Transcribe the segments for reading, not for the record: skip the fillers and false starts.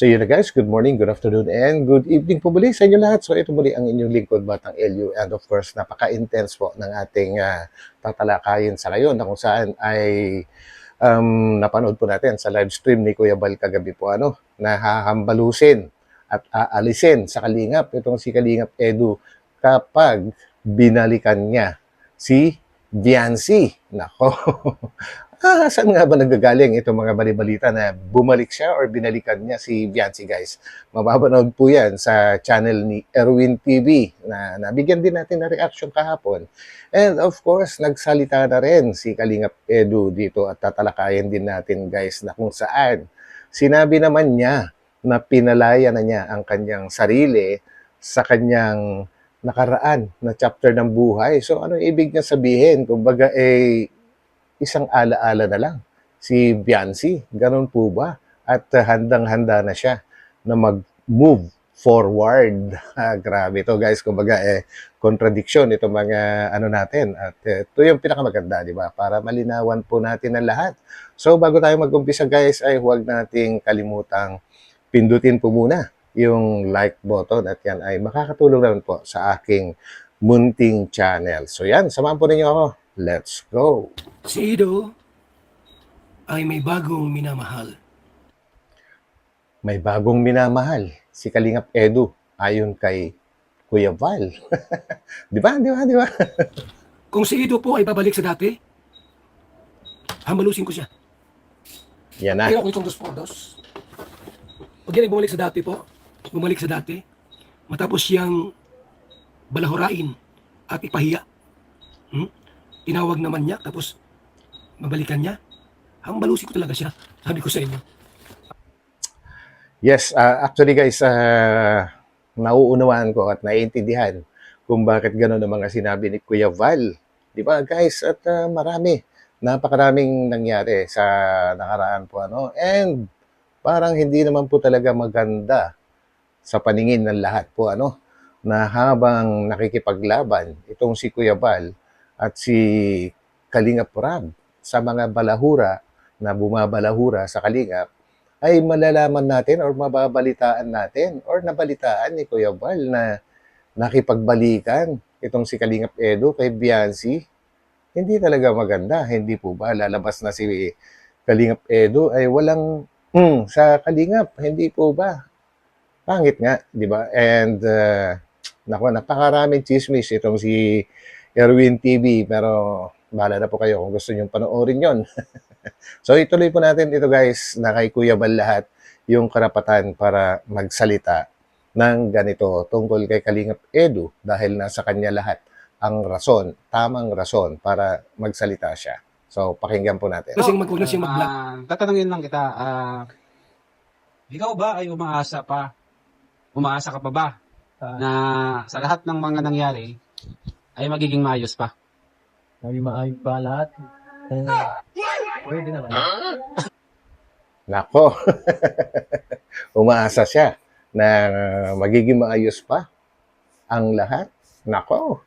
So yun na guys, good morning, good afternoon, and good evening po muli sa inyo lahat. So ito muli ang inyong lingkod, Batang LU, and of course, napaka-intense po ng ating tatalakayin sa ngayon na kung saan ay napanood po natin sa live stream ni Kuya Bal kagabi po, na hahambalusin at aalisin sa Kalingap, itong si Kalingap Edu, kapag binalikan niya si Viancy. Nako. Saan nga ba nagagaling itong mga balibalita na bumalik siya or binalikan niya si Viancy, guys? Mapapanood po yan sa channel ni Erwin TV na nabigyan din natin na reaction kahapon. And of course, nagsalita na rin si Kalingap Edu dito at tatalakayin din natin, guys, na kung saan sinabi naman niya na pinalaya na niya ang kanyang sarili sa kanyang nakaraan na chapter ng buhay. So ano ibig niya sabihin? Kumbaga isang ala-ala na lang si Viancy. Ganun po ba? At handang-handa na siya na mag-move forward. Grabe to guys. Kumbaga contradiction itong mga natin. At ito yung pinakamaganda, di ba? Para malinawan po natin ang lahat. So bago tayo mag-umpisa guys, ay huwag nating kalimutang pindutin po muna yung like button at yan ay makakatulong naman po sa aking munting channel. So yan, samahan po ninyo ako. Let's go! Si Ido ay may bagong minamahal. May bagong minamahal si Kalingap Edu ayon kay Kuya Val. Di ba? Kung si Ido po ay babalik sa dati, hamalusin ko siya. Yan na. Kaya ko itong 2 puntos. Pag yan ay bumalik sa dati, matapos siyang balahurain at ipahiya. Tinawag naman niya, tapos mabalikan niya, hambalusin ko talaga siya. Sabi ko sa inyo. Yes, actually guys, nauunawaan ko at naiintindihan kung bakit gano'n ang mga sinabi ni Kuya Val. Di ba guys? At napakaraming nangyari sa nakaraan po. And parang hindi naman po talaga maganda sa paningin ng lahat po. Na habang nakikipaglaban itong si Kuya Val at si Kalingap Rab sa mga balahura na bumabalahura sa Kalingap, ay malalaman natin or mababalitaan natin or nabalitaan ni Kuya Val na nakipagbalikan itong si Kalingap Edu kay Viancy. Hindi talaga maganda, hindi po ba? Lalabas na si Kalingap Edu ay walang sa Kalingap, hindi po ba? Pangit nga, di ba? And napakaraming chismis itong si Erwin TV, pero bahala na po kayo kung gusto nyong panoorin yon. So ituloy po natin ito guys, na kay Kuya Bal lahat yung karapatan para magsalita ng ganito tungkol kay Kalingap Edu dahil nasa kanya lahat ang rason, tamang rason para magsalita siya. So pakinggan po natin. Kasi huwag na siyang mag-block. Tatanungin lang kita, ikaw ba ay umaasa ka pa ba na sa lahat ng mga nangyari ay magiging maayos pa? Sabi maayos pa lahat. Pwede naman. Nako, umaasa siya na magiging maayos pa ang lahat. Nako,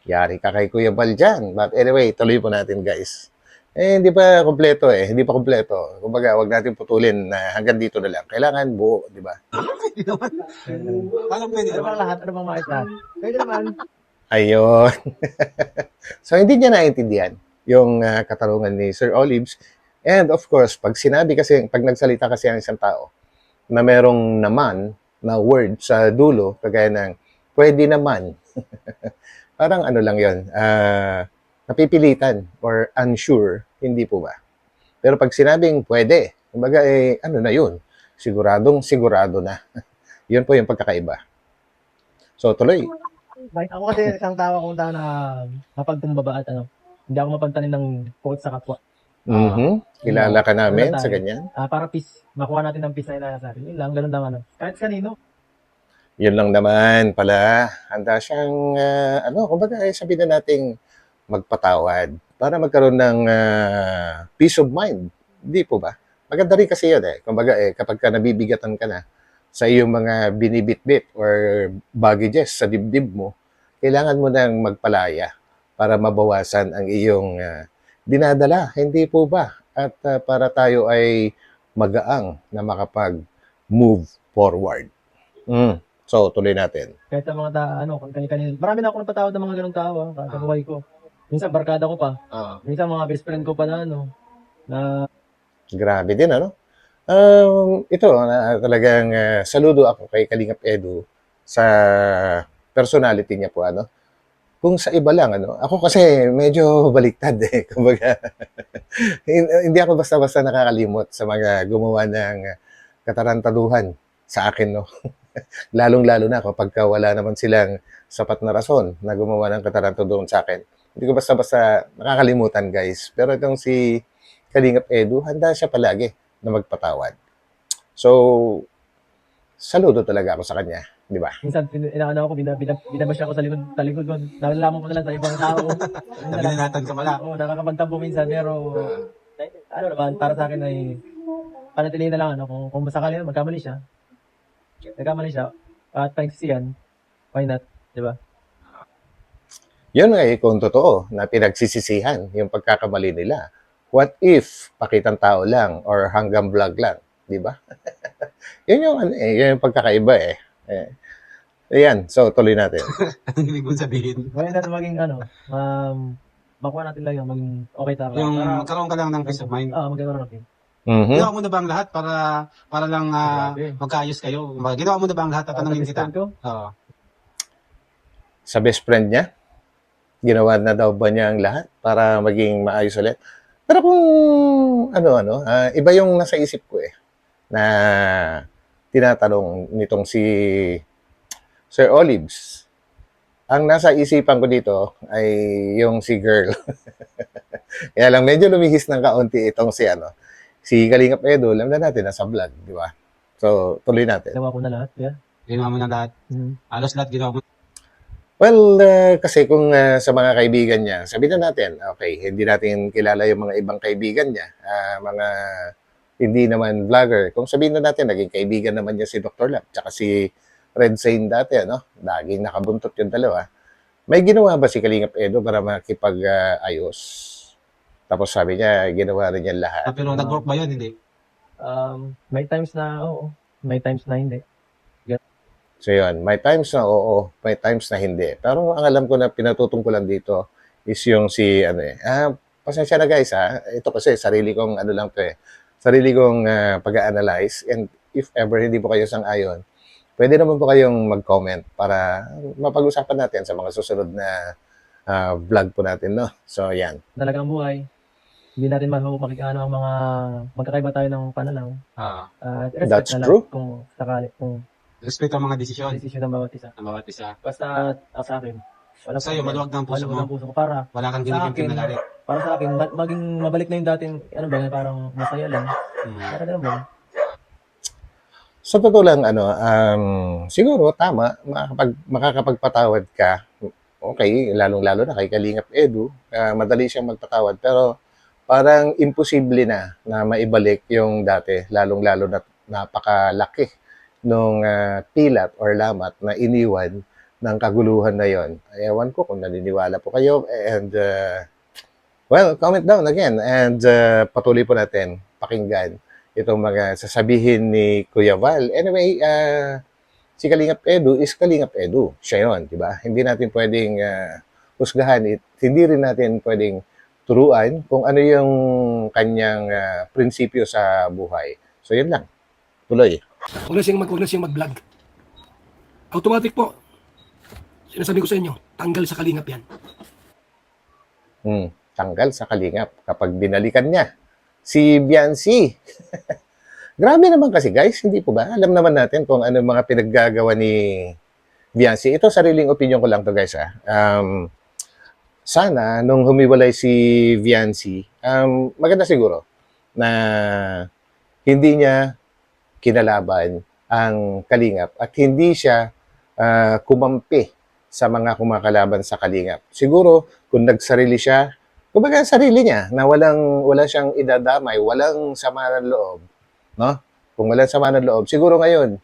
yari ka kay Kuya Bal dyan. But anyway, tuloy po natin guys. Hindi pa kompleto Hindi pa kompleto. Kumbaga, wag natin putulin na hanggang dito na lang. Kailangan buo, di ba? Pwede naman. Paano pwede Ano bang naman? lahat? Ano bang maayos lahat? Pwede naman. Ayun. So, hindi niya naintindihan yung katarungan ni Sir Olives. And of course, pag nagsalita kasi ang isang tao na merong naman na word sa dulo, kagaya ng pwede naman. Parang ano lang yun, napipilitan or unsure, hindi po ba? Pero pag sinabing pwede, kumbaga ano na yun, sigurado na. Yun po yung pagkakaiba. So, tuloy. Ako kasi isang tao na mapagkumbaba at hindi ako mapantanin ng quote sa kapwa. Kilala ka namin Ganun sa tayo. ganyan. Para peace, makuha natin ng peace na nasa atin. Yun lang, ganun lang Kahit kanino. Yun lang naman pala. Handa siyang, kumbaga sabihin na nating magpatawad para magkaroon ng peace of mind. Hindi po ba? Maganda rin kasi yun Kumbaga kapag ka nabibigatan ka na sa iyong mga binibitbit or baggages sa dibdib mo, kailangan mo nang magpalaya para mabawasan ang iyong dinadala. Hindi po ba? At para tayo ay magaang na makapag-move forward. So, tuloy natin. Kahit sa mga kanina. Marami na ako napatawad ng mga ganong tao, sa buhay ko. Minsan, barkada ko pa. Minsan, mga best friend ko pa na, na Grabe din, ano? Ito, talagang saludo ako kay Kalingap Edu sa personality niya po, ano? Kung sa iba lang, ano? Ako kasi medyo baliktad eh. Kumbaga, hindi ako basta-basta nakakalimot sa mga gumawa ng katarantaduhan sa akin, no? Lalong-lalo na kapag wala naman silang sapat na rason na gumawa ng katarantaduhan sa akin. Hindi ko basta-basta nakakalimutan, guys. Pero itong si Kalingap Edu, handa siya palagi na magpatawad. So, saludo talaga ako sa kanya, di ba? minsan, inaano ako, binabash ako sa likod ko. Nalalaman ko na lang sa ibang tao. Nabinanatan ka pala. Oo, nakakapagtampo minsan, pero, ano naman, para sa akin ay, panatilihin na lang, kung sakali na nagkamali siya, at pagsisiyan, why not, di ba? Yun ay kung totoo na pinagsisisihan yung pagkakamali nila. What if pakitang tao lang or hanggang vlog lang, di ba? Yun yung yun yung pagkakaiba eh. Ayan, so tuloy natin. Anong ibig mong sabihin? Why not maging, makuha natin lang yung maging okay tayo. Yung magkaroon ka lang ng peace of mind. Magkaroon natin. Mhm. Ginawa mo na ba ang lahat para lang Grabe. magkaayos kayo? Ginawa mo na ba ang lahat? Tatanungin kita. Ko, Oo. Sa best friend niya, ginawa na daw ba niya ang lahat para maging maayos ulit? Pero kung iba yung nasa isip ko eh, na tinatanong nitong si Sir Olives. Ang nasa isipan ko dito ay yung si girl. Kaya lang medyo lumihis ng kaunti itong si Kalingap Edu, alam na natin nasa vlog, di ba? So, tuloy natin. ginawa ko na lahat. Yeah. Ginawa mo na lahat. Halos lahat ginawa mo. Well, kasi kung sa mga kaibigan niya, sabihin na natin, okay, hindi natin kilala yung mga ibang kaibigan niya, mga hindi naman vlogger. Kung sabihin na natin, naging kaibigan naman niya si Dr. Lab, tsaka si Red Zane dati, laging nakabuntot yung dalawa. May ginawa ba si Kalingap Edu para makipag-ayos? Tapos sabi niya, ginawa rin niya lahat. Pero nag-work ba yun? Hindi. May times na oo, may times na hindi. So yun, may times na oo, may times na hindi. Pero ang alam ko na pinatutungkulan dito is yung pasensya na guys ito kasi sarili kong lang to eh. Sarili kong pag-analyze, and if ever hindi po kayo sang-ayon, pwede naman po kayong mag-comment para mapag-usapan natin sa mga susunod na vlog po natin, no? So yan. Talagang buhay. Hindi natin makikita ang mga magkakaiba tayo ng pananaw. Respect That's na lang true. kung sakali, kung Respeto ang mga desisyon desisyon ng bawat isa. ng bawat isa. Basta sa akin, wala Sa'yo, maluwag ng puso maluwag mo. ng puso ko. Para Wala kang Sa kinikimkim na akin, galit. para sa akin, maging mabalik na yung dating, parang masaya lang. Para ganun ba? Sa totoo lang, siguro tama, makakapagpatawad ka. Okay, lalong-lalo na kay Kalingap Edu, madali siyang magpatawad. Pero parang imposible na maibalik yung dati, lalong-lalo na napakalaki nung pilat or lamat na iniwan ng kaguluhan na yon. Ewan ko kung naniniwala po kayo. And, well, comment down again. And patuloy po natin pakinggan itong mga sasabihin ni Kuya Val. Anyway, si Kalingap Edu is Kalingap Edu. Siya yun, di ba? Hindi natin pwedeng husgahan. Hindi rin natin pwedeng turuan kung ano yung kanyang prinsipyo sa buhay. So, yun lang. Tuloy. Huwag na siyang mag-vlog. Automatic po. Sinasabi ko sa inyo, tanggal sa kalingap yan. Tanggal sa Kalingap kapag binalikan niya si Biancy. Grabe naman kasi guys, hindi po ba? Alam naman natin kung ano mga pinaggagawa ni Biancy. Ito, sariling opinion ko lang to guys. Sana, nung humiwalay si Biancy, maganda siguro na hindi niya kinalaban ang Kalingap at hindi siya kumampi sa mga kumakalaban sa Kalingap. Siguro, kung nagsarili siya, kumbaga sarili niya, na wala siyang idadamay, walang sama ng loob, no? Kung walang sama ng loob, siguro ngayon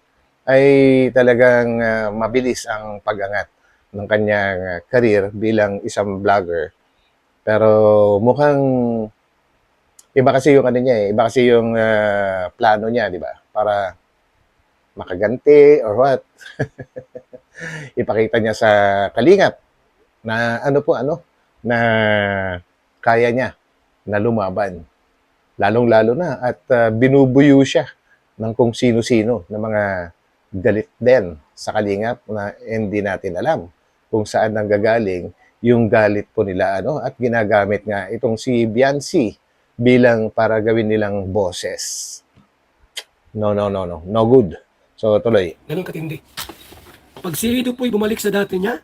ay talagang mabilis ang pag-angat ng kanyang career bilang isang vlogger. Pero mukhang iba kasi yung iba kasi yung plano niya, di ba? Para makaganti or what. Ipakita niya sa kalingap na na kaya niya na lumaban. Lalong-lalo na at binubuyo siya ng kung sino-sino na mga galit din sa kalingap na hindi natin alam kung saan nanggagaling yung galit po nila at ginagamit nga itong si Biancy bilang para gawin nilang boses. No, no, no, no. No good. So, tuloy. Ganun katindi. Pag si Ido po'y bumalik sa dati niya,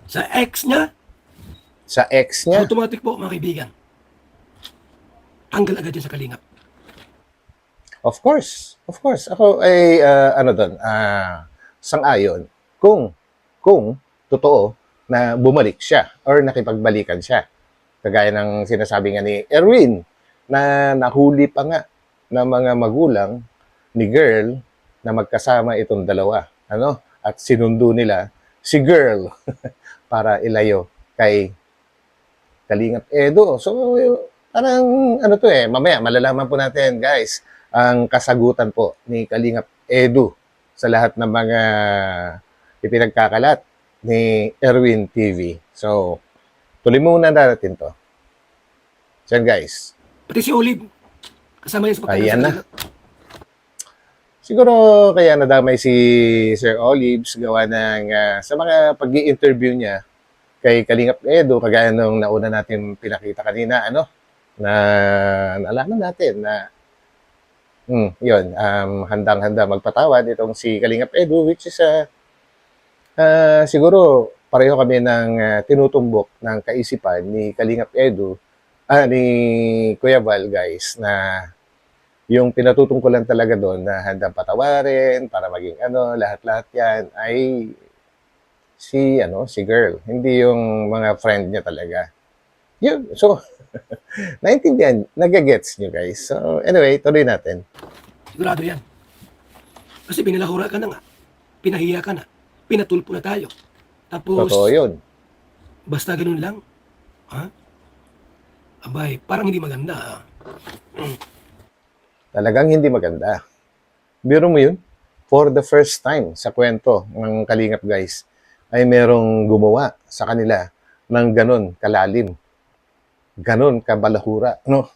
sa ex niya, Sa ex niya, automatic po, mga kaibigan. Tanggal agad yan sa kalingap. of course. Of course. Ako ay, sang-ayon kung totoo na bumalik siya or nakipagbalikan siya. Kagaya ng sinasabi nga ni Erwin na nahuli pa nga ng mga magulang ni girl na magkasama itong dalawa. At sinundo nila si girl para ilayo kay Kalingap Edo. So, parang mamaya malalaman po natin, guys, ang kasagutan po ni Kalingap Edo sa lahat ng mga ipinagkakalat ni Erwin TV. So, tuloy muna natin to. So, yan, guys. Pati si Olive, kasama yan sa pagtanggal Ayan sa na. kalingap. Siguro kaya nadamay si Sir Olives gawa ng sa mga pag-i-interview niya kay Kalingap Edo, kagaya nung nauna natin pinakita kanina, na nalaman natin na handang-handa magpatawad itong si Kalingap Edo, which is siguro pareho kami ng tinutumbok ng kaisipan ni Kalingap Edo, ni Kuya Val, guys, na yung pinatutungkulan talaga doon na handang patawarin para maging lahat-lahat yan ay si girl, hindi yung mga friend niya talaga. Yun, so naintindihan, nagagets nyo, guys. So anyway, tuloy natin. Sigurado yan. Kasi binalahura ka na nga. Pinahiya ka na. Pinatulpo na tayo. Tapos, Totoo yun. basta ganun lang. Ha? Abay, parang hindi maganda. Ha? Talagang hindi maganda. Biro mo yun, for the first time sa kwento ng Kalingap, guys, ay merong gumawa sa kanila ng ganun kalalim, ganun kabalahura, no?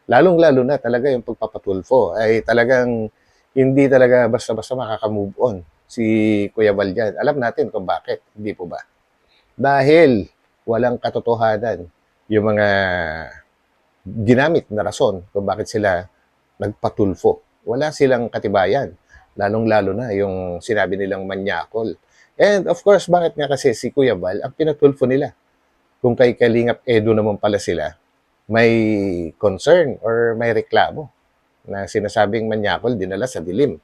Lalong-lalo na talaga yung pagpapatulfo ay talagang hindi talaga basta-basta makaka-move on si Kuya Val dyan. Alam natin kung bakit, hindi po ba? Dahil walang katotohanan yung mga ginamit na rason kung bakit sila nagpatulfo. Wala silang katibayan. Lalong-lalo na yung sinabi nilang manyakol. And of course, bakit nga kasi si Kuya Val ang pinatulfo nila? Kung kay Kalingap Edo naman pala sila, may concern or may reklamo na sinasabing manyakol dinala sa dilim.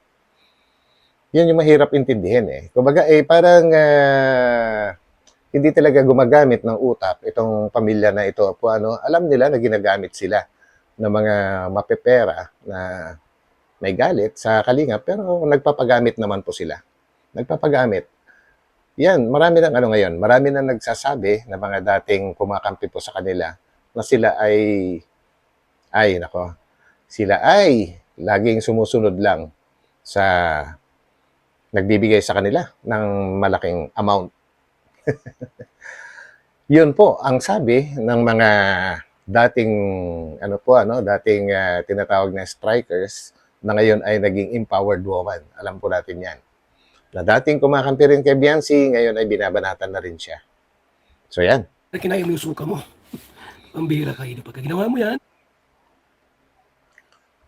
Yun yung mahirap intindihin Kumbaga parang hindi talaga gumagamit ng utak itong pamilya na ito. Alam nila na ginagamit sila ng mga mapepera na may galit sa Kalingap, pero nagpapagamit naman po sila. Nagpapagamit. Yan, marami ng ngayon. Marami na nagsasabi na mga dating kumakampi po sa kanila na sila sila ay laging sumusunod lang sa nagbibigay sa kanila ng malaking amount. Yun po ang sabi ng mga dating dating tinatawag na strikers na ngayon ay naging empowered woman. Alam po natin 'yan. Na dating kumakampi rin kay Biancy, ngayon ay binabanatan na rin siya. So 'yan. Kinaya mo yung suka mo. Pambira kayo. Pagka ginawa mo yan,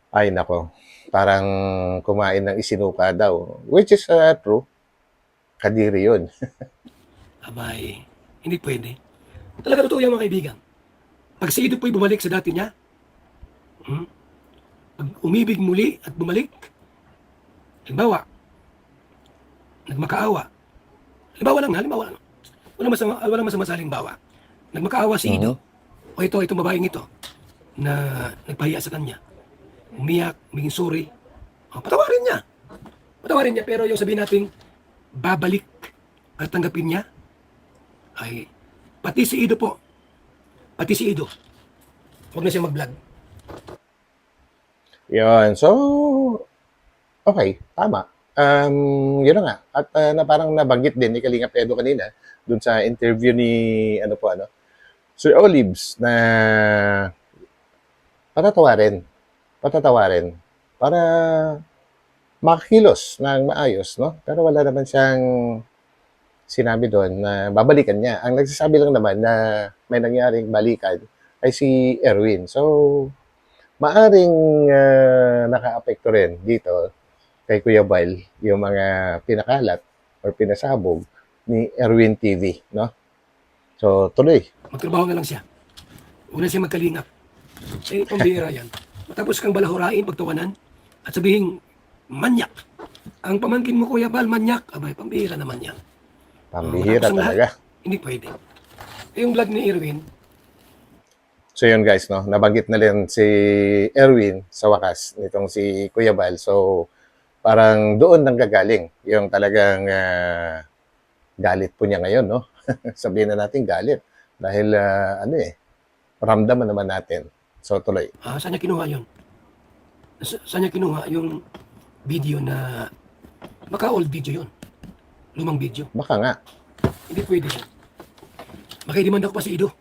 Ay nako. Parang kumain ng isinuka daw, which is true. Kadiri 'yun. abay, hindi pwede. Talaga totoo yan, mga kaibigan. Pag si Ido po'y bumalik sa dati niya, pag umibig muli at bumalik, halimbawa, nagmakaawa. Halimbawa lang. Walang masama sa halimbawa. Nagmakaawa si Ido. O itong babaeng ito na nagpahiya sa kanya. Umiyak, humingin sorry. Patawarin niya. Patawarin niya, pero yung sabihin natin, babalik at tanggapin niya, ay pati si Ido po. Pati si Ido. Huwag na siya mag-vlog. Yun. So, okay. Tama. Yun na nga. At na parang nabanggit din ni Kalingap Edo kanina dun sa interview ni Sir Olives na patatawarin. Patatawarin. Para makakilos ng maayos, no? Pero wala naman siyang sinabi doon na babalikan niya. Ang nagsasabi lang naman na may nangyaring balikan ay si Erwin. So, maaring nakaapekto rin dito kay Kuya Bal yung mga pinakalat or pinasabog ni Erwin TV, no? So, tuloy. Magtrabaho na lang siya. Huwag na siya magkalingap. Eh, pambihira yan. Matapos kang balahurain, pagtawanan, at sabihin, manyak. Ang pamangkin mo, Kuya Bal, manyak. Abay, pambihira naman yan. Pambihira Matapos ang lahat, talaga. hindi pwede. Eh, yung vlog ni Erwin, So yun guys, no, nabanggit na rin si Erwin sa wakas nitong si Kuya Bal. So parang doon nanggagaling yung talagang galit po niya ngayon, no? Sabihin na natin galit dahil ramdaman naman natin. So tuloy. saan niya kinuha yun? Saan niya kinuha yung video na, baka old video yun. Lumang video. Baka nga. Hindi pwede yun. Makidimanda ko pa si Ido.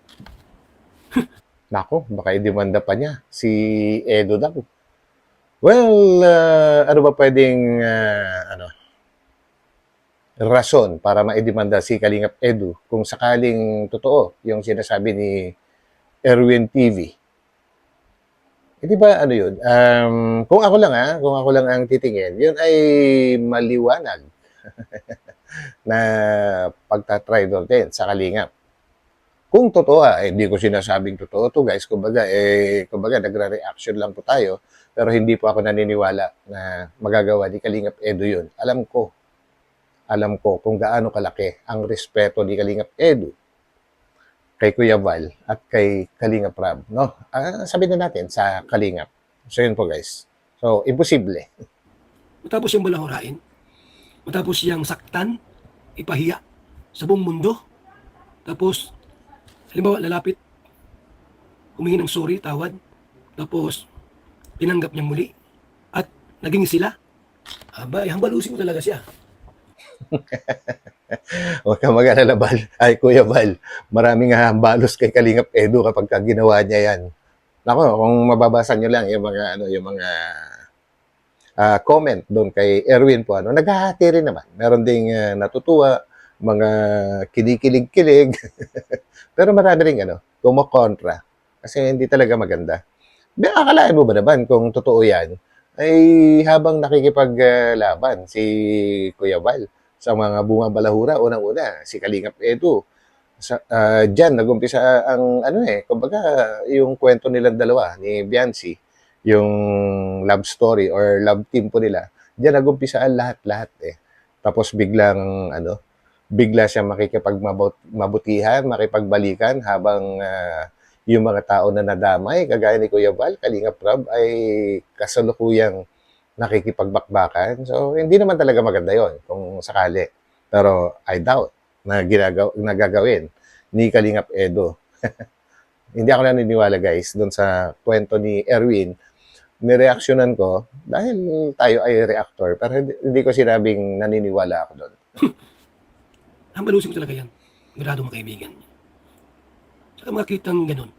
Nako, baka idemanda pa niya si Edo daw. Well, ano ba pwedeng rason para maidemanda si Kalingap Edu kung sakaling totoo yung sinasabi ni Erwin TV? Di ba ano yun? Kung ako lang ang titingin, yun ay maliwanag na pagtatraidor din sa Kalingap. Kung totoo, hindi ko sinasabing totoo to guys. Kumbaga, nagre-reaction lang po tayo. Pero hindi po ako naniniwala na magagawa ni Kalingap Edu yun. Alam ko kung gaano kalaki ang respeto ni Kalingap Edu kay Kuya Val at kay Kalingap Rab. No? Sabihin na natin sa Kalingap. So yun po guys. So, imposible. Matapos yung balahurain, matapos yung saktan, ipahiya sa buong mundo. Tapos, halimbawa, lalapit, humingi ng sorry, tawad, tapos, tinanggap niya muli, at naging sila. Abay, hambalusin ko talaga siya. Huwag ka mag-alala, Val. Ay, Kuya Val. Maraming hambalos kay Kalingap Edu kapag ginawa niya yan. Nako, kung mababasa nyo lang yung mga comment doon kay Erwin po, naghahati rin naman. Meron ding natutuwa, mga kinikilig-kilig. Pero marami rin kumokontra. Kasi hindi talaga maganda. Akalain mo ba naman kung totoo yan, ay habang nakikipaglaban si Kuya Val sa mga bumabalahura, unang-una, si Kalingap Edu. Diyan, nag-umpisa ang kumbaga, yung kwento nilang dalawa, ni Biancy, yung love story or love team po nila, diyan nag-umpisa ang lahat-lahat Tapos bigla siya makikipagmabutihan, makipagbalikan habang yung mga tao na nadamay, kagaya ni Kuya Val, Kalingap Rab, ay kasalukuyang nakikipagbakbakan. So, hindi naman talaga maganda yon kung sakali. Pero I doubt na nagagawin ni Kalingap Edo. Hindi ako naniniwala guys doon sa kwento ni Erwin. Nireaksyonan ko dahil tayo ay reactor, pero hindi ko sinabing naniniwala ako doon. Hambalusin ko talaga yan. Grado mga kaibigan. Saka makitang ganun.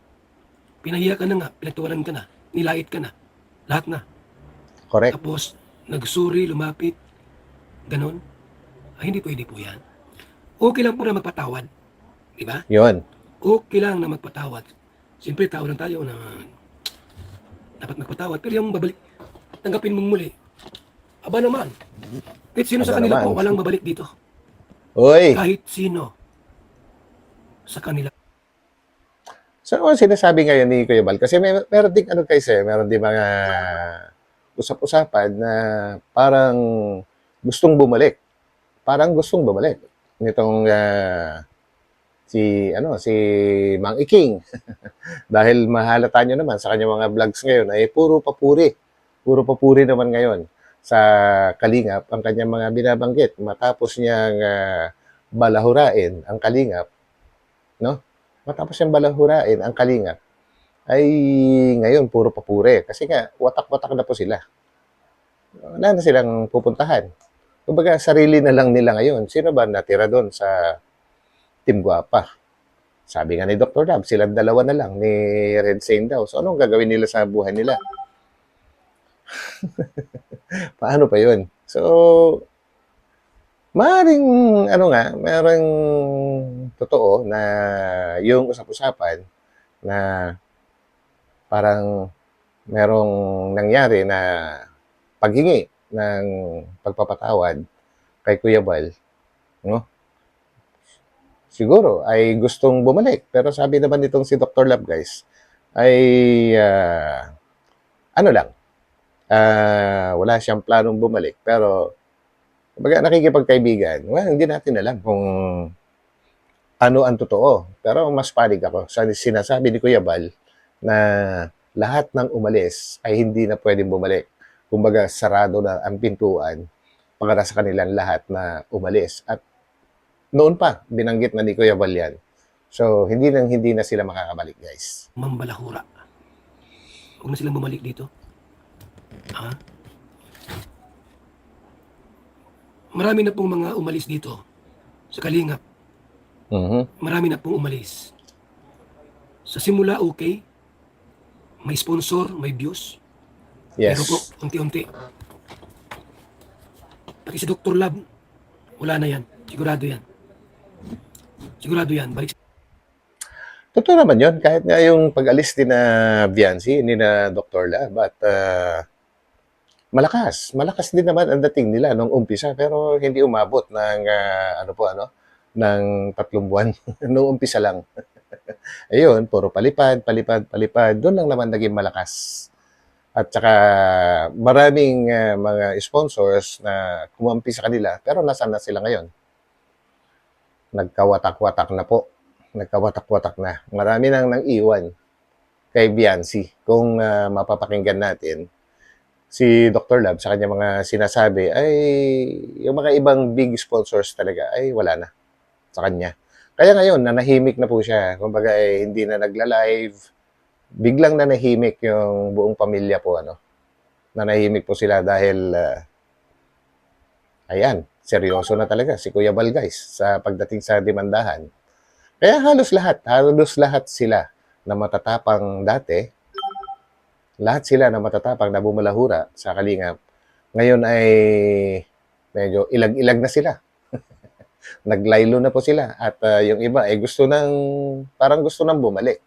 Pinahiya ka na nga, pinagtawanan ka na, nilait ka na, lahat na. Correct. Tapos, nagsuri, lumapit, ganun. Hindi pwede po yan. Okay lang po na magpatawad. Di ba? Yun. Okay lang na magpatawad. Siyempre, tao lang tayo na dapat magpatawad. Pero yung babalik, tanggapin mong muli. Aba naman. Kahit sino sa Aba kanila naman. po, walang babalik dito. Uy! Kahit sino sa kanila. So, ano sinasabi ngayon ni Kuya Val? Kasi meron ding meron ding mga usap-usapan na parang gustong bumalik. Parang gustong bumalik. Nitong si Mang Iking. Dahil mahalata nyo naman sa kanyang mga vlogs ngayon ay puro papuri. Puro papuri naman ngayon sa Kalingap ang kanyang mga binabanggit matapos niyang balahurain ang Kalingap, no? Matapos niyang balahurain ang Kalingap ay ngayon puro papuri kasi nga watak-watak na po sila. Wala na silang pupuntahan. Kumbaga, sarili na lang nila ngayon. Sino ba natira doon sa Team Guapa? Sabi nga ni Dr. Lab, silang dalawa na lang ni Red Sane daw. So, anong gagawin nila sa buhay nila? Paano pa yun? So, maaaring, maaaring totoo na yung usap-usapan na parang merong nangyari na paghingi ng pagpapatawad kay Kuya Bal, no? Siguro ay gustong bumalik. Pero sabi naman nitong si Dr. Lab, guys, ay ano lang, wala siyang planong bumalik. Pero, kumbaga nakikipagkaibigan, well, hindi natin alam kung ano ang totoo. Pero mas panig ako sa sinasabi ni Kuya Bal na lahat ng umalis ay hindi na pwedeng bumalik. Kumbaga, sarado na ang pintuan para sa kanilang lahat na umalis. At noon pa, binanggit na ni Kuya Bal yan. So, hindi na sila makakabalik, guys. Mambalahura. Huwag na silang bumalik dito. Ha? Marami na pong mga umalis dito sa Kalingap. Marami na pong umalis. Sa simula, okay. May sponsor, may views. Yes. Pero po, unti-unti. Pati si Dr. Lab, wala na yan. Sigurado yan. Sigurado yan. Balik Totoo naman yun. Kahit nga yung pag-alis din na Viancy, ni na Dr. Lab, but malakas. Malakas din naman ang dating nila nung umpisa, pero hindi umabot ng, ng 3 buwan. Nung umpisa lang. Ayun, puro palipad. Doon lang naman naging malakas. At saka maraming mga sponsors na kumampi sa kanila, pero nasaan na sila ngayon? Nagkawatak-watak na po. Nagkawatak-watak na. Marami nang iwan kay Viancy. Kung mapapakinggan natin, si Dr. Lab sa kanya mga sinasabi ay yung mga ibang big sponsors talaga ay wala na sa kanya. Kaya ngayon, nanahimik na po siya. Kumbaga, hindi na nagla-live. Biglang nanahimik yung buong pamilya po. Nanahimik po sila dahil, ayan, seryoso na talaga si Kuya Bal, guys, sa pagdating sa demandahan. Kaya halos lahat sila na matatapang dati, lahat sila na matatapang na bumalahura sa Kalingap, ngayon ay medyo ilag-ilag na sila. Naglaylo na po sila at yung iba ay parang gusto nang bumalik.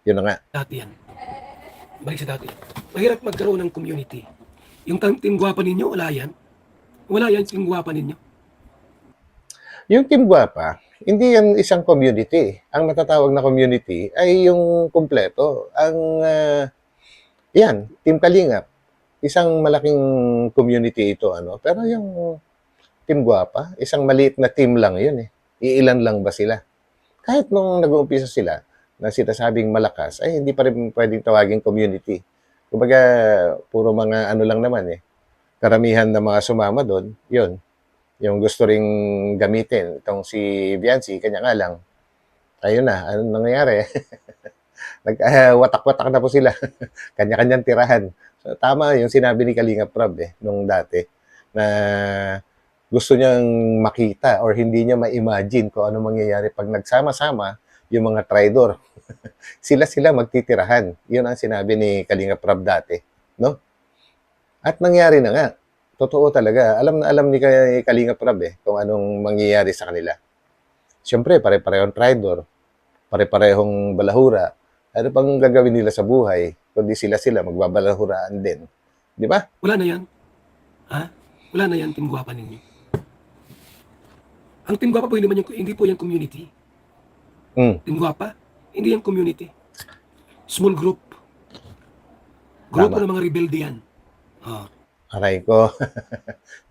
Yun na nga. dati yan. Balik sa dati. Mahirap magkaroon ng community. Yung Team Guapa ninyo, wala yan. Wala yan, Team Guapa ninyo. Yung Team Guapa, hindi yan isang community. Ang matatawag na community ay yung kumpleto. Yan, Team Kalingap. Isang malaking community ito, Pero yung Team Guapa, isang maliit na team lang yun eh. Iilan lang ba sila? Kahit nung nag-uumpisa sila, na sinasabing malakas, ay hindi pa rin pwedeng tawaging community. Kumbaga, puro mga lang naman eh. Karamihan na mga sumama doon, yun. Yung gusto ring gamitin. Itong si Viancy, kanya nga lang. Ayun na, anong nangyayari? Watak-watak na po sila. Kanya-kanyang tirahan. So, tama yung sinabi ni Kalingap Prab nung dati, na gusto niyang makita or hindi niya ma-imagine kung ano mangyayari pag nagsama-sama yung mga traidor. Sila magtitirahan. Yun ang sinabi ni Kalingap Prab dati. No? At nangyari na nga. Totoo talaga. Alam na alam ni Kalingap Prab kung anong mangyayari sa kanila. Siyempre, pare-parehong traidor. Pare-parehong balahura. Ano pang gagawin nila sa buhay? Kundi sila magbabalahuraan din. Di ba? Wala na yan. Ha? Wala na yan, Team Guapa ninyo. Ang Team Guapa po hindi po yan community. Team Guapa, hindi yan community. Small group. Grupo Tama. ng mga rebelde yan. Aray ko.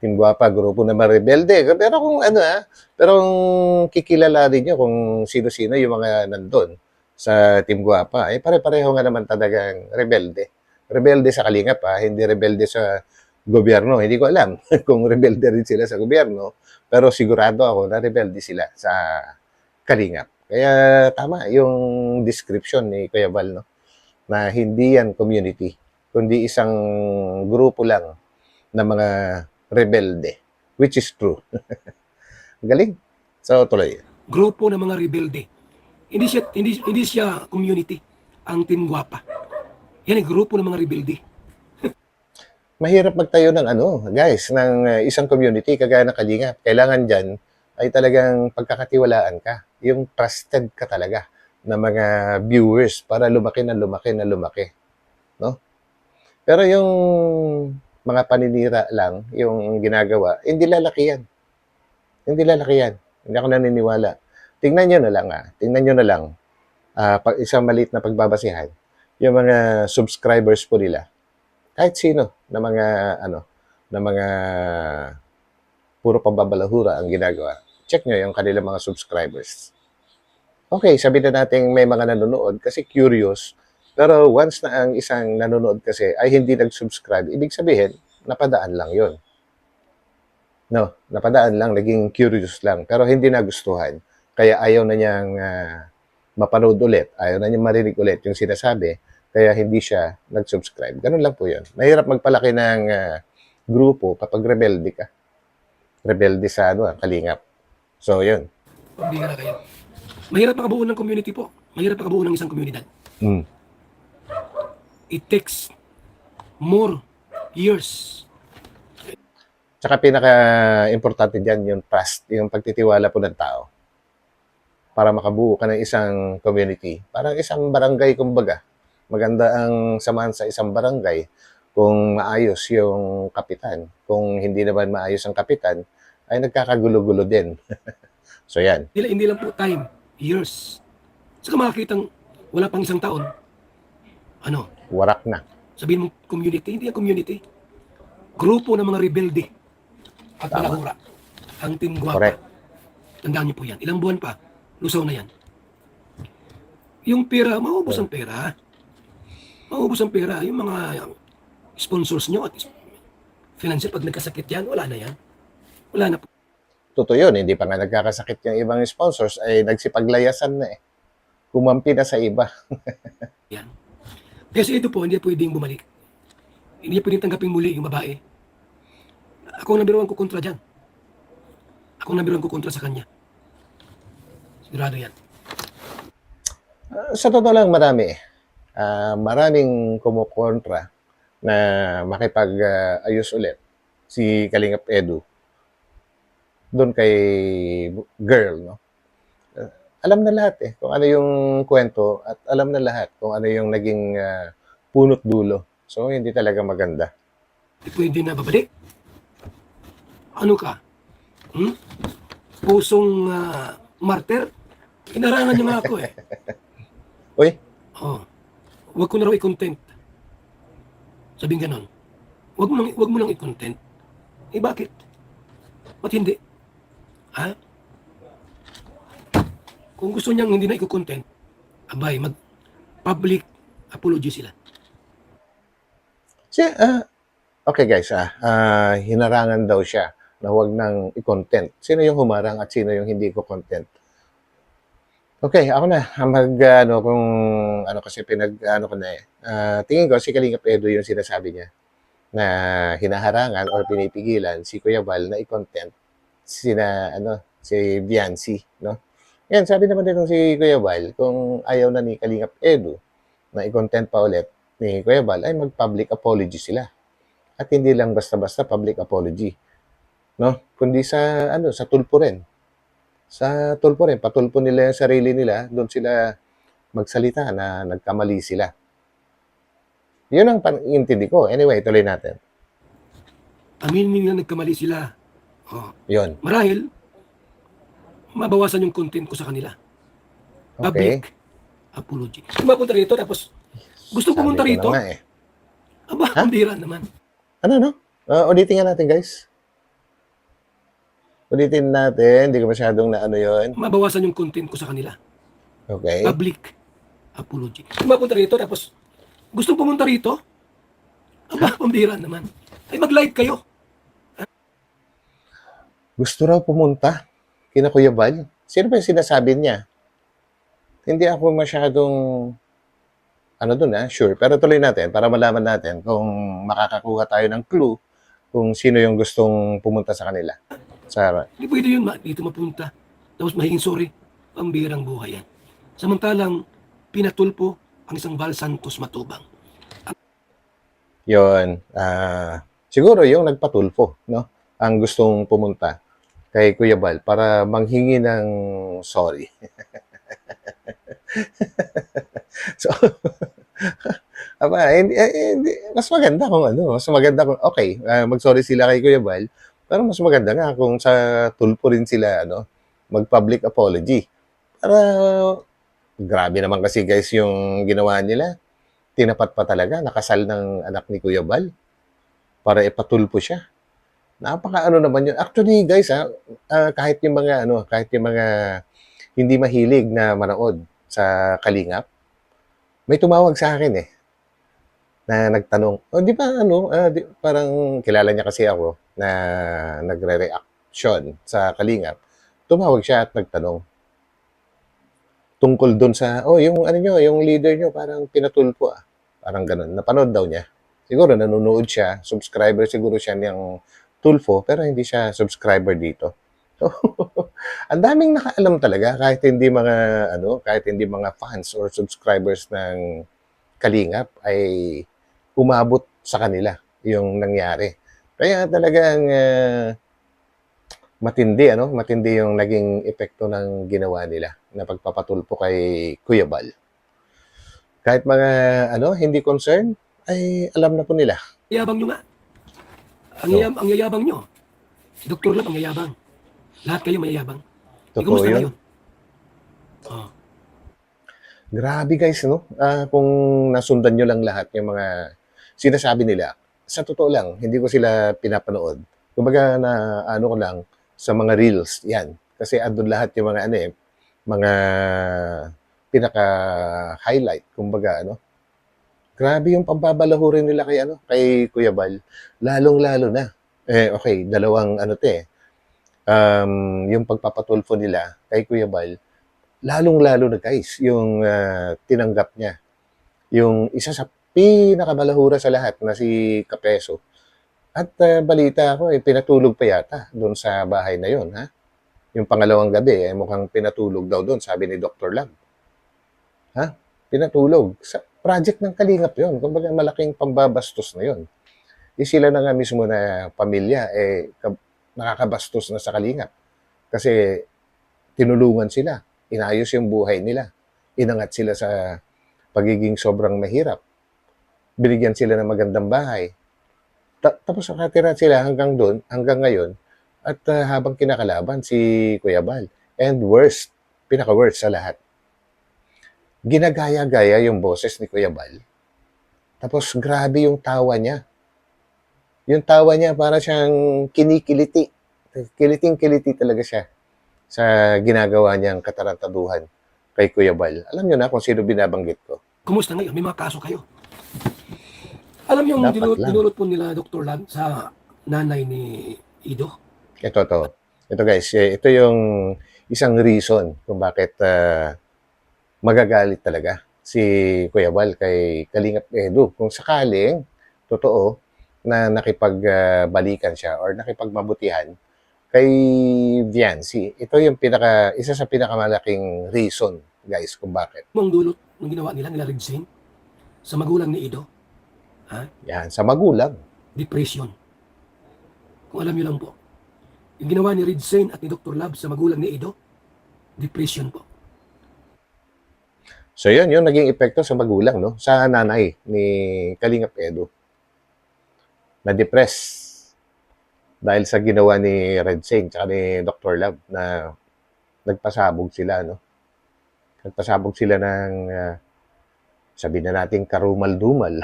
Team Guapa, grupo na rebelde. Pero kung kikilalanin nyo kung sino-sino yung mga nandun sa Team Guapa, ay pare-pareho nga naman talagang rebelde. Rebelde sa Kalingap, hindi rebelde sa gobyerno. Hindi ko alam kung rebelde rin sila sa gobyerno, pero sigurado ako na rebelde sila sa Kalingap. Kaya tama yung description ni Kuya Val, na hindi yan community, kundi isang grupo lang na mga rebelde. which is true. Galing. So, tuloy. Grupo ng mga rebelde. Hindi siya community. Ang Team Guapa. Yan ay grupo ng mga rebelde. Mahirap magtayo ng guys, ng isang community kagaya ng Kalingap. Kailangan dyan ay talagang pagkakatiwalaan ka. Yung trusted ka talaga ng mga viewers para lumaki na lumaki na lumaki. No? Pero yung mga paninira lang, yung ginagawa, hindi lalaki yan. Hindi lalaki yan. Hindi ako naniniwala. Tingnan nyo na lang, Tingnan nyo na lang, isang maliit na pagbabasihan, yung mga subscribers po nila. Kahit sino na mga, na mga puro pambabalahura ang ginagawa. Check nyo yung kanilang mga subscribers. Okay, sabi na natin may mga nanonood kasi curious. Pero once na ang isang nanonood kasi ay hindi nag-subscribe, ibig sabihin, napadaan lang yon. No, napadaan lang, naging curious lang, pero hindi nagustuhan. Kaya ayaw na niyang mapanood ulit, ayaw na niyang marinig ulit yung sinasabi, kaya hindi siya nag-subscribe. Ganun lang po yun. Mahirap magpalaki ng grupo kapag rebelde ka. Rebelde sa Kalingap. So, yun. Pambihira kayo. Mahirap makabuo ng community po. Mahirap makabuo ng isang komunidad. Mm. It takes more years. Tsaka pinaka-importante dyan yung trust, yung pagtitiwala po ng tao. Para makabuo ka ng isang community. Parang isang barangay, kumbaga. Maganda ang samahan sa isang barangay kung maayos yung kapitan. Kung hindi naman maayos ang kapitan, ay nagkakagulo-gulo din. So, yan. Hindi lang po time. Years. Saka makakitang wala pang isang taon. Ano? Warak na. Sabihin mong community. Hindi yan community. Grupo ng mga rebelde. At Tama. balahura. Ang Team Guapa. Correct. Tandaan niyo po yan. Ilang buwan pa. Lusaw na yan. Yung pera, maubos ang pera. Maubos ang pera. Yung mga sponsors nyo at financial, pag nagkasakit yan, wala na yan. Wala na po. Totoo yun, hindi pa nga nagkakasakit yung ibang sponsors, ay nagsipaglayasan na eh. Kumampi na sa iba. Yan. Kasi ito po, hindi pwedeng bumalik. Hindi pwedeng tanggapin muli yung babae. Ako ang nabiruan ko kontra dyan. Ako ang nabiruan ko kontra sa kanya. Sigurado yan. Sa totoo lang, marami. Maraming kumukontra na makipag-ayos ulit si Kalingap Edu doon kay girl, no? Alam na lahat kung ano yung kwento at alam na lahat kung ano yung naging punot dulo. So, hindi talaga maganda. Hindi pwede na babalik. Ano ka? Pusong martyr? Inarangan niyo nga ako eh. Uy, Oh. Huwag ko na raw i-content. Sabing ganon. Huwag mo lang i-content. Eh bakit? Ba't hindi? Ha? Kung gusto niyang hindi na i-content, abay, mag-public apology sila. okay guys, hinarangan daw siya na huwag nang i-content. Sino yung humarang at sino yung hindi ko content? Okay, ako na. Kung ano kasi ko na tingin ko si Kalingap Edu yung sinasabi niya na hinaharangan or pinipigilan si Kuya Val na i-content si Viancy, no? Yan, sabi naman din si Kuya Val, kung ayaw na ni Kalingap Edu na i-content pa ulit ni Kuya Val, ay mag-public apology sila. At hindi lang basta-basta public apology, no? Kundi sa tulpo rin. Sa tulpo rin, patulpo nila yung sarili nila, doon sila magsalita na nagkamali sila. Yun ang intindi ko. Anyway, tuloy natin. Aminin na nagkamali sila. Oh. Yun. Marahil, mabawasan yung content ko sa kanila. Okay. Public apology. Kung mapunta rito, tapos gusto pumunta Sabi rito, ko na nga aba, ang bihira naman. Ano? Ulitin nga natin, guys. Ulitin natin. Hindi ko masyadong yun. Mabawasan yung content ko sa kanila. Okay. Public apology. Kung mapunta rito, tapos gusto pumunta rito, aba, pambihira naman. Ay, mag-live kayo. Gusto raw pumunta kina Kuya Val. Sino ba yung sinasabi niya? Hindi ako masyadong sure. Pero tuloy natin para malaman natin kung makakakuha tayo ng clue kung sino yung gustong pumunta sa kanila. Sa Hindi pwede yun, dito mapunta. Tapos mahingin sorry, pambirang buhay yan. Samantalang, pinatulpo ang isang Val Santos Matubang. yon, siguro yung nagpatulfo, no? Ang gustong pumunta kay Kuya Bal para manghingi ng sorry. So, mas maganda kung ano, mas maganda kung, okay, mag-sorry sila kay Kuya Bal, pero mas maganda nga kung sa tulpo rin sila, ano, mag-public apology. Para, grabe naman kasi guys yung ginawa nila. Tinapat pa talaga, nakasal ng anak ni Kuya Bal para ipatulpo siya. Napaka-ano naman yun. Actually guys, kahit yung mga, ano, kahit yung mga hindi mahilig na manood sa Kalingap, may tumawag sa akin eh, na nagtanong, di ba ano, parang kilala niya kasi ako na nagre-reaction sa Kalingap. Tumawag siya at nagtanong tungkol doon sa, yung ano nyo, yung leader nyo, parang pinatulpo ah. Parang ganun. Napanood daw niya. Siguro nanonood siya, subscriber siguro siya niyang Tulfo, pero hindi siya subscriber dito. So, ang daming nakaalam talaga kahit hindi mga fans or subscribers ng Kalingap ay umabot sa kanila yung nangyari. Kaya talagang matindi yung naging epekto ng ginawa nila na pagpapatulpo kay Kuya Bal. Kahit mga hindi concerned, ay alam na po nila. Yabang nyo nga. Ang yayabang nyo. Si Dr. Lab ang yayabang. Lahat kayo mayayabang. Totoo Kumusta yun. ngayon? Oh. Grabe guys, no? Kung nasundan nyo lang lahat yung mga sinasabi nila, sa totoo lang, hindi ko sila pinapanood. Kumbaga na ko lang sa mga reels, yan. Kasi andun lahat yung mga mga pinaka-highlight, kumbaga Grabe yung pambabalahurin nila kay Kuya Bal. Lalong-lalo na. Okay, dalawang yung pagpapatulfo nila kay Kuya Bal, lalong-lalo na guys, yung tinanggap niya. Yung isa sa pinakabalahura sa lahat na si Kapeso. At balita ko, pinatulog pa yata doon sa bahay na yon, ha? Yung pangalawang gabi, mukhang pinatulog daw doon, sabi ni Dr. Lam. Ha? Pinatulog. Sa project ng Kalingap yon. Kumbaga malaking pambabastos na yon. Sila na nga mismo na pamilya, nakakabastos na sa Kalingap. Kasi tinulungan sila. Inayos yung buhay nila. Inangat sila sa pagiging sobrang mahirap. Binigyan sila ng magandang bahay. Tapos nakatira sila hanggang doon, hanggang ngayon, at habang kinakalaban si Kuya Bal. And worst, pinaka-worst sa lahat, ginagaya-gaya yung boses ni Kuya Bal. Tapos grabe yung tawa niya. Yung tawa niya para siyang kinikiliti. Kiliting-kiliti talaga siya sa ginagawa niyang katarantaduhan kay Kuya Bal. Alam niyo na kung sino binabanggit ko. Kumusta ngayon? May mga kaso kayo. Alam yung Dapat lang. dinulot po nila Dr. Lab sa nanay ni Ido? Ito guys, ito yung isang reason kung bakit magagalit talaga si Kuya Bal kay Kalingap Edu. Kung sakaling, totoo, na nakipagbalikan siya or nakipagmabutihan kay Viancy. Ito yung isa sa pinakamalaking reason, guys, kung bakit. Ang dulot ng ginawa nila Redsane sa magulang ni Ido? Ha? Yan, sa magulang. Depression. Kung alam niyo lang po. Yung ginawa ni Redsane at ni Dr. Lab sa magulang ni Ido, depression po. So yun, yung naging epekto sa magulang, no? Sa nanay ni Kalingap Edu. Na-depress dahil sa ginawa ni Redsane at ni Dr. Lab na nagpasabog sila, no? Nagpasabog sila ng sabihin na natin karumal-dumal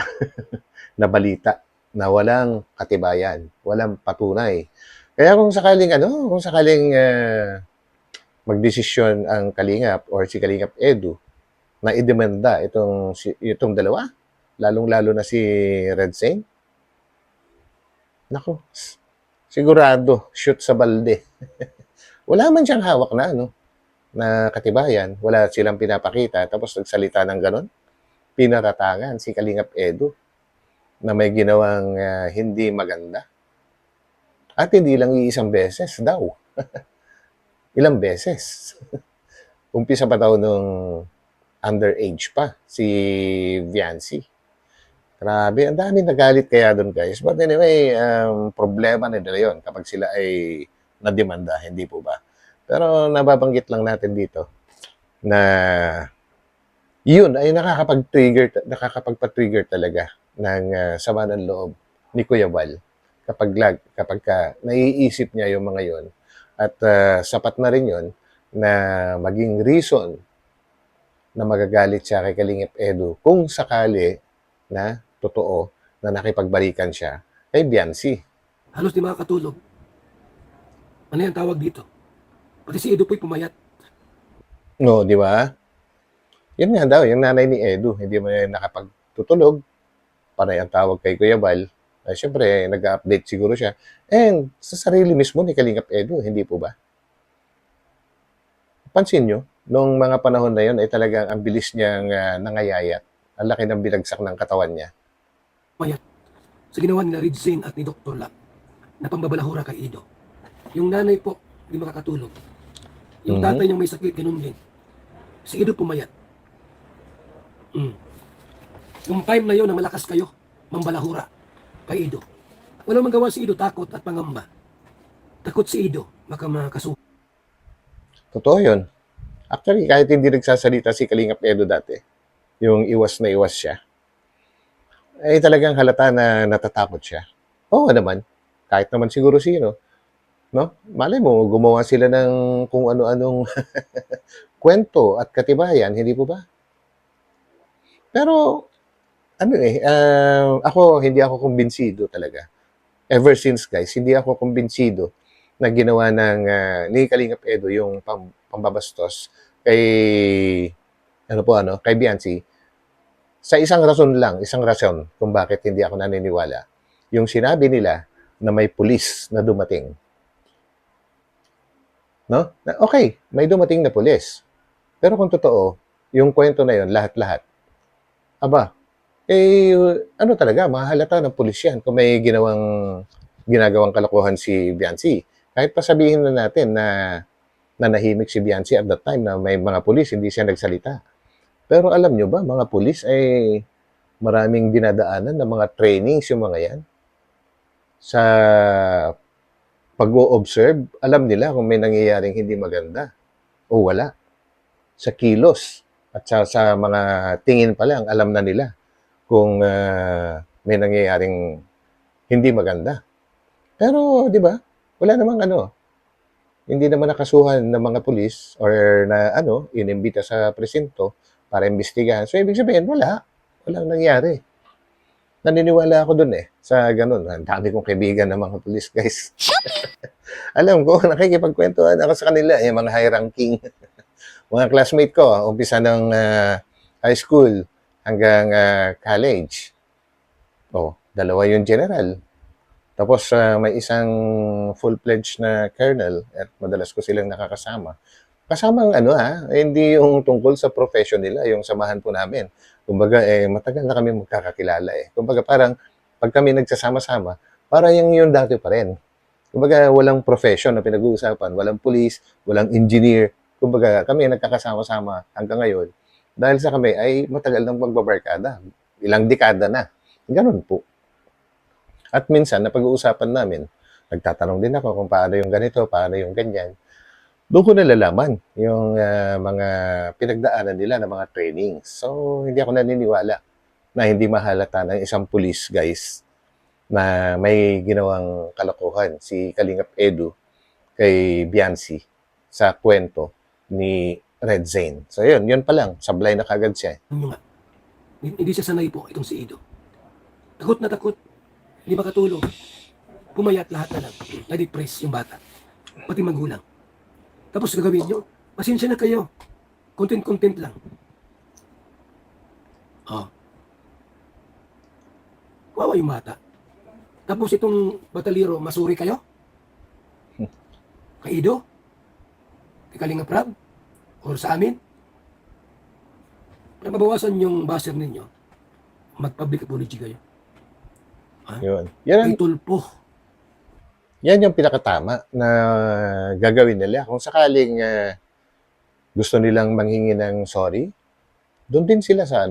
na balita na walang katibayan, walang patunay. Kaya kung sakaling magdesisyon ang Kalingap or si Kalingap Edu na idemanda itong dalawa, lalong-lalo na si Redsane, nako, sigurado, shoot sa balde. Wala man siyang hawak na katibayan, wala silang pinapakita, tapos nagsalita ng ganon, pinaratangan si Kalingap Edu na may ginawang hindi maganda. At hindi lang iisang beses daw. Ilang beses. Umpisa pa daw nung underage pa si Viancy. Grabe, ang dami nagalit kaya doon guys. But anyway, problema nila yun kapag sila ay nademanda, hindi po ba? Pero nababanggit lang natin dito na yun ay nakakapagpa-trigger talaga ng sama ng loob ni Kuya Val kapag naiisip niya yung mga yon at sapat na rin yon na maging reason na magagalit siya kay Kalingap Edu kung sakali na totoo na nakipagbalikan siya kay Biancy. Halos di makakatulog. Ano yung tawag dito? Pati si Edo po'y pumayat. No, di ba? Yan nga daw, yung nanay ni Edu, hindi mo na nakapagtutulog. Panay ang tawag kay Kuya Val. Siyempre, nag-update siguro siya. And sa sarili mismo ni Kalingap Edu, hindi po ba? Pansin nyo, nung mga panahon na yun ay talagang ang bilis niyang nangayayat. Ang laki ng binagsak ng katawan niya. Pumayat. Sa ginawa ni Red Zane at ni Dr. Lap na pambabalahura kay Edo. Yung nanay po, hindi makakatulog. Yung tatay niyang may sakit, ganun din. Si Edo pumayat. Yung time na yun na malakas kayo, mambalahura kay Edo. Walang magawa si Edo, takot at pangamba. Takot si Edo, baka makasuko. Totoo yun. Actually, kahit hindi nagsasalita si Kalingap Edu dati, yung iwas na iwas siya, ay talagang halata na natatakot siya. Oo naman. Kahit naman siguro sino. No? Malay mo, gumawa sila ng kung ano-anong kwento at katibayan, hindi po ba? Pero, hindi ako kumbinsido talaga. Ever since, guys, hindi ako kumbinsido na ginawa ng ni Kalingap Edu yung pambabastos kay kay Biancy. Sa isang rason kung bakit hindi ako naniniwala. Yung sinabi nila na may pulis na dumating. No? Okay, may dumating na pulis. Pero kung totoo, yung kwento na yun, lahat-lahat, aba, ano talaga, mahalata ng pulis yan kung may ginagawang kalokohan si Biancy. Kahit pa sabihin na natin na nanahimik si Biancy at that time na may mga pulis, hindi siya nagsalita. Pero alam nyo ba, mga pulis ay maraming dinadaanan ng mga trainings yung mga yan. Sa pag-o-observe, alam nila kung may nangyayaring hindi maganda o wala. Sa kilos at sa mga tingin pa lang, alam na nila kung may nangyayaring hindi maganda. Pero, di ba, wala namang hindi naman nakasuhan ng mga pulis or na inimbita sa presinto para imbestigahan. So, ibig sabihin, walang nangyari. Naniniwala ako dun sa ganun. Ang dami kong kaibigan ng mga pulis, guys. Alam ko, nakikipagkwentuhan ako sa kanila, yung mga high-ranking. Mga classmate ko, umpisa ng high school hanggang college. Dalawa yung general. Tapos may isang full-fledged na colonel at madalas ko silang nakakasama. Kasamang hindi yung tungkol sa profession nila, yung samahan po namin. Kumbaga, matagal na kami magkakakilala Kumbaga, parang pag kami nagsasama-sama, parang yung dati pa rin. Kumbaga, walang profession na pinag-uusapan, walang police, walang engineer. Kumbaga, kami nagkakasama-sama hanggang ngayon. Dahil sa kami ay matagal ng magbabarkada. Ilang dekada na. Ganun po. At minsan, napag-uusapan namin, nagtatanong din ako kung paano yung ganito, paano yung ganyan. Doon ko nalalaman yung mga pinagdaanan nila ng mga trainings. So, hindi ako naniniwala na hindi mahalata ng isang police, guys, na may ginawang kalokohan si Kalingap Edu kay Biancy sa kwento ni Red Zane. So, yun pa lang. Sablay na kagad siya. Hindi siya sanay po itong si Edo. Takot na takot. Hindi makatulog. Pumayat lahat na lang. Na-depress yung bata. Pati magulang. Tapos gagawin nyo, pasensya na kayo. Content lang. Wawa yung bata. Tapos itong bataliro, masuri kayo? Kay Edo? Kay Kalingap Rab? Or sa amin? Para mabawasan yung buzzer ninyo, mag-public apology kayo. Yun. Yan ang, Kay Tulpo. Yan yung pinakatama na gagawin nila. Kung sakaling gusto nilang manghingi ng sorry, doon din sila sa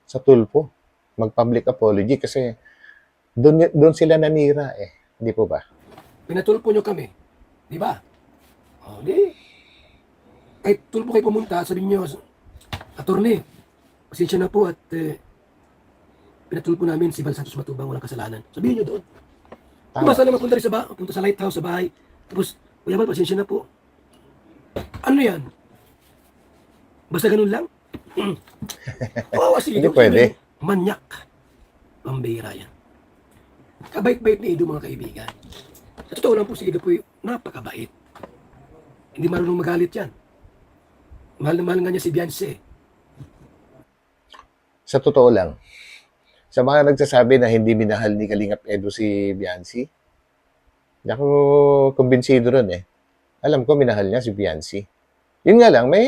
sa tulpo. Mag-public apology kasi doon sila nanira eh. Hindi po ba? Pinatulpo nyo kami. Di ba? O, di. Kahit tulpo kayo pumunta, sabihin nyo, attorney, pasensya na po at pinatulpo namin si Val Santos Matubang walang kasalanan. Sabihin nyo doon. Tama. Basta naman punta rin sa punta sa lighthouse, sa bahay. Tapos, Kuya Val, pasensya na po. Ano yan? Basta ganun lang? Oo, sige. Hindi pwede. Manyak. Pambihira yan. Kabait-bait ni Ido, mga kaibigan. Sa totoo lang po, si Ido po napakabait. Hindi marunong magalit yan. Mahal na mahal nga niya si Beyonce. Sa totoo lang, sa mga nagsasabi na hindi minahal ni Kalingap Edo si Biancy, hindi ako kumbinsido ron eh. Alam ko minahal niya si Biancy. Yun nga lang, may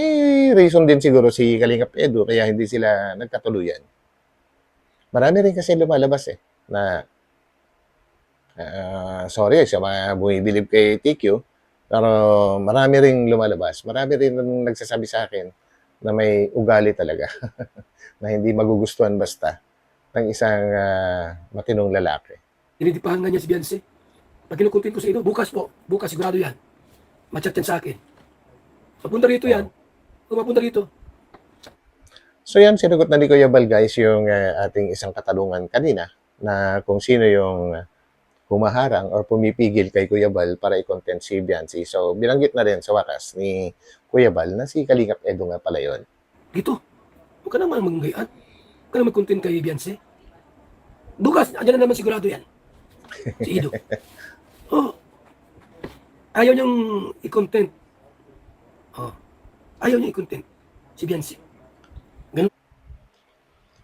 reason din siguro si Kalingap Edo kaya hindi sila nagkatuluyan. Marami rin kasi lumalabas eh na sorry sa mga bumibilib kay TQ, pero marami ring lumalabas. Marami rin nagsasabi sa akin na may ugali talaga na hindi magugustuhan basta ng isang matinong lalaki. Dinidipahan nga niya si Beyonce. Pag kinukuntin ko sa Ido, bukas sigurado yan. Machat yan sa akin. Papunta rito yan. Pumapunta rito. So yan, sinagot na ni Kuya Bal guys yung ating isang katanungan kanina na kung sino yung humaharang or pumipigil kay Kuya Bal para i-content si Biancy. So binanggit na rin sa wakas ni Kuya Bal na si Kalingap Edo nga pala yun. Dito. Huwag ka naman manggayat. Huwag ka naman content kay Beyonce. Bukas, andyan na naman sigurado yan. Si Ido. Oh. Ayaw niyang i-content. Oh. Ayaw niya i-content. Si Beyonce.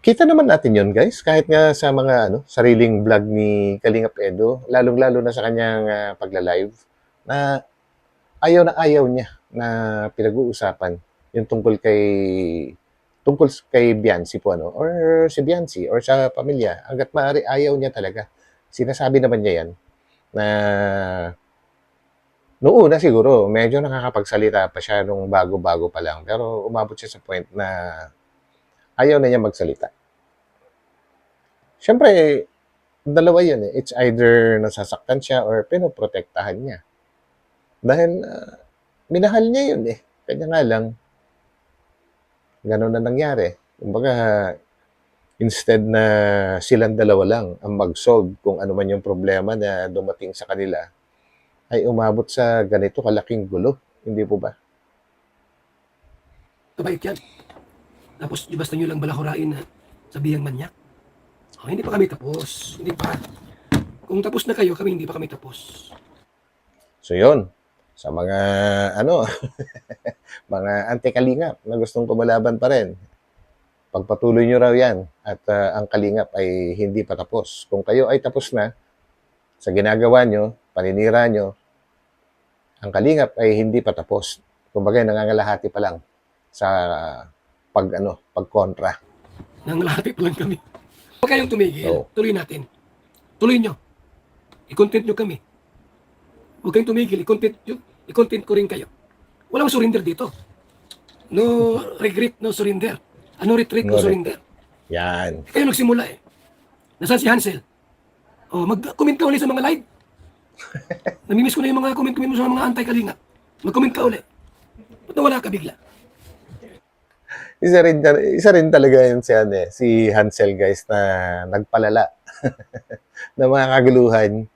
Kita naman natin yun guys, kahit nga sa mga sariling vlog ni Kalingap Edo, lalong-lalo na sa kanyang pagla-live, na ayaw niya na pinag-uusapan yung tungkol kay Biancy po or si Biancy or sa pamilya. Hanggat maaari ayaw niya talaga. Sinasabi naman niya yan na noong una siguro medyo nakakapagsalita pa siya nung bago-bago pa lang, pero umabot siya sa point na ayaw na niya magsalita. Siyempre, dalawa yun eh. It's either nasasaktan siya or pinoprotektahan niya. Dahil minahal niya yun eh. Kanya nga lang, gano'n na nangyari. Kumbaga, instead na silang dalawa lang ang mag-solve kung ano man yung problema na dumating sa kanila, ay umabot sa ganito kalaking gulo. Hindi po ba? Kabait yan. Tapos, basta nyo lang balakurain na sabihang manyak. Oh, hindi pa kami tapos. Hindi pa. Kung tapos na kayo, hindi pa kami tapos. So yun, sa mga mga anti-kalingap na gustong kumalaban pa rin, pagpatuloy nyo raw yan at ang kalingap ay hindi pa tapos. Kung kayo ay tapos na sa ginagawa nyo, paninira nyo, ang kalingap ay hindi pa tapos. Kumbaga, nangangalahati pa lang sa pagkontra. Nangalahati pa lang kami. Huwag kayong tumigil. Oo. Tuloy natin. Tuloy nyo. I-content nyo kami. Huwag kayong tumigil. I-content ko rin kayo. Walang surrender dito. No regret, no surrender. Ano retreat, no No surrender. Yan. Kayo nagsimula eh. Nasaan si Hansel? Oh, mag-comment ka ulit sa mga live. Namimiss ko na yung mga comment mo sa mga anti-kalinga. Mag-comment ka ulit. Ba't nawala ka bigla? Isa rin talaga yun si Hansel guys na nagpalala ng mga kaguluhan.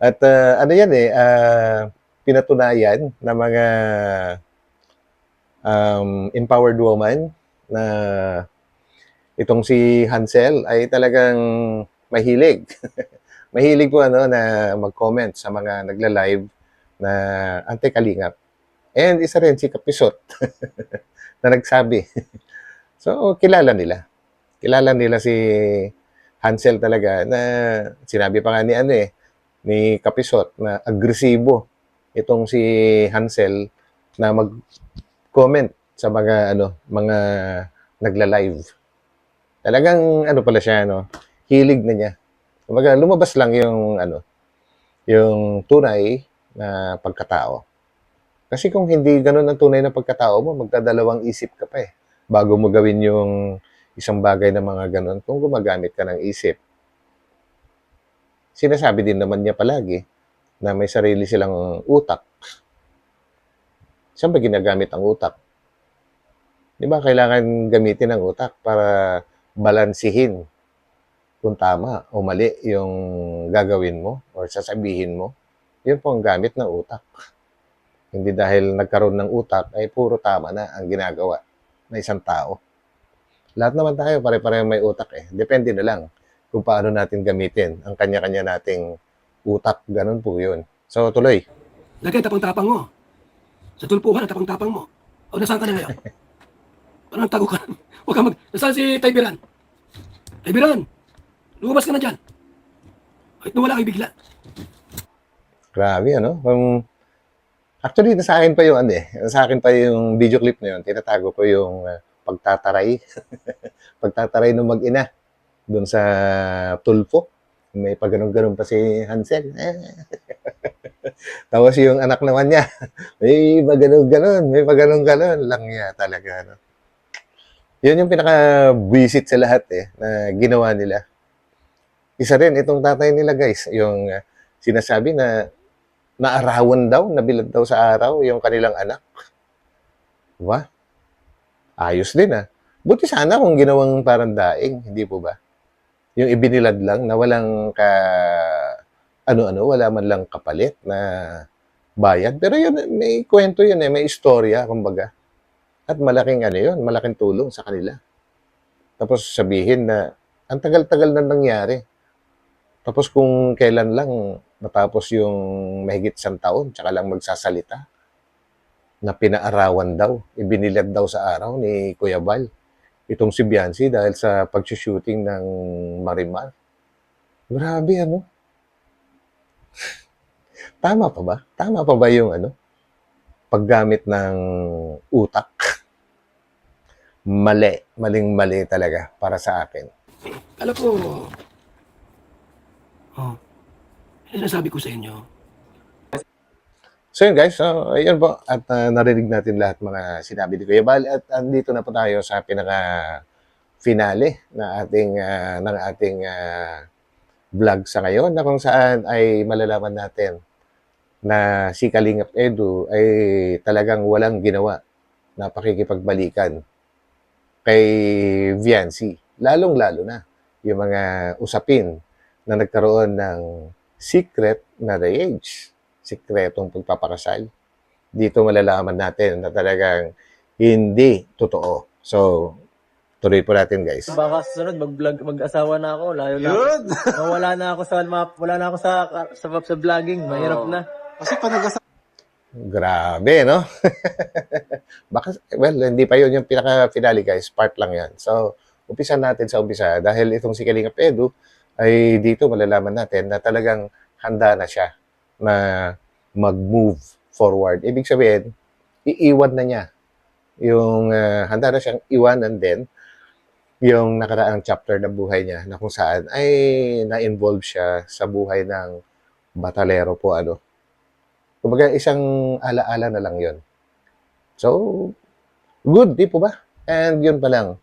At yan pinatunayan ng mga empowered woman na itong si Hansel ay talagang mahilig. Mahilig po na mag-comment sa mga nagla-live na anti-kalingap. And isa rin si Kapisot na nagsabi. So, kilala nila. Kilala nila si Hansel talaga na sinabi pa nga ni Kapisot na agresibo itong si Hansel na mag-comment sa mga mga nagla-live. Talagang pala siya hilig na niya. Kumbaga lumabas lang yung tunay na pagkatao. Kasi kung hindi ganun ang tunay na pagkatao mo, magdadalawang isip ka pa eh. Bago mo gawin yung isang bagay na mga ganun, kung gumagamit ka ng isip. Sinasabi din naman niya palagi na may sarili silang utak. Saan ba ginagamit ang utak? Di ba kailangan gamitin ang utak para balansihin kung tama o mali yung gagawin mo or sasabihin mo? Yun po ang gamit ng utak. Hindi dahil nagkaroon ng utak ay puro tama na ang ginagawa ng isang tao. Lahat naman tayo pare-pareho may utak eh. Depende na lang kung paano natin gamitin ang kanya-kanya nating utak. Ganun po yun. So, tuloy. Lagay tapang-tapang mo. Sa tulpuhan, ang tapang-tapang mo. O, nasaan ka na ngayon? Parang tago ka. Huwag ka Nasaan si Taybiran? Taybiran! Lumabas ka na dyan. Kahit nawala kayo bigla. Grabe, ano? Actually, nasa akin pa yung ano eh. Nasa akin pa yung video clip na yun. Tinatago ko yung pagtataray. Pagtataray ng mag-ina. Doon sa tulpo. May pagganong-ganon pa si Hansel. Tapos yung anak naman niya, may pagganong-ganon. May pagganong-ganon lang niya talaga. No? Yun yung pinaka-visit sa lahat eh, na ginawa nila. Isa rin, itong tatay nila guys, yung sinasabi na naarawan daw, nabilad daw sa araw yung kanilang anak. Diba? Ayos din ah. Buti sana kung ginawang parang daing, hindi po ba? Yung ibinilad lang na walang wala man lang kapalit na bayad. Pero yun, may kwento yun eh, may istorya, kumbaga. At malaking malaking tulong sa kanila. Tapos sabihin na, ang tagal-tagal na nangyari. Tapos kung kailan lang matapos yung mahigit 1 taon, tsaka lang magsasalita, na pinaarawan daw, ibinilad daw sa araw ni Kuya Bal. Itong si Biancy dahil sa pag-shooting ng Marimar. Grabe, ano? Tama pa ba? Tama pa ba yung paggamit ng utak? Mali. Maling-mali talaga para sa akin. Alam ko, sinasabi ko sa inyo, So yun guys, ayun po. At narinig natin lahat mga sinabi ni Kuya Bal. At andito na po tayo sa pinaka-finale na ng ating vlog sa ngayon na kung saan ay malalaman natin na si Kalingap Edu ay talagang walang ginawa na pakikipagbalikan kay Viancy. Lalong-lalo na yung mga usapin na nagkaroon ng secret marriage, sikretong pagpapakasal. Dito malalaman natin na talagang hindi totoo. So, tuloy po natin guys. Baka susunod mag-asawa na ako, layo na. Yun! Wala na ako sa vlogging, mahirap na. Kasi Grabe, no? Baka, well, hindi pa yun yung pinaka-finale guys. Part lang yan. So, umpisa natin sa umpisa. Dahil itong si Kalingap Edu, ay dito malalaman natin na talagang handa na siya na mag-move forward. Ibig sabihin, iiwan na niya. Yung handa na siyang iwanan din yung nakaraang chapter ng buhay niya na kung saan ay na-involve siya sa buhay ng batalero po Kumbaga isang alaala na lang yon. So, good, di po ba? And yun palang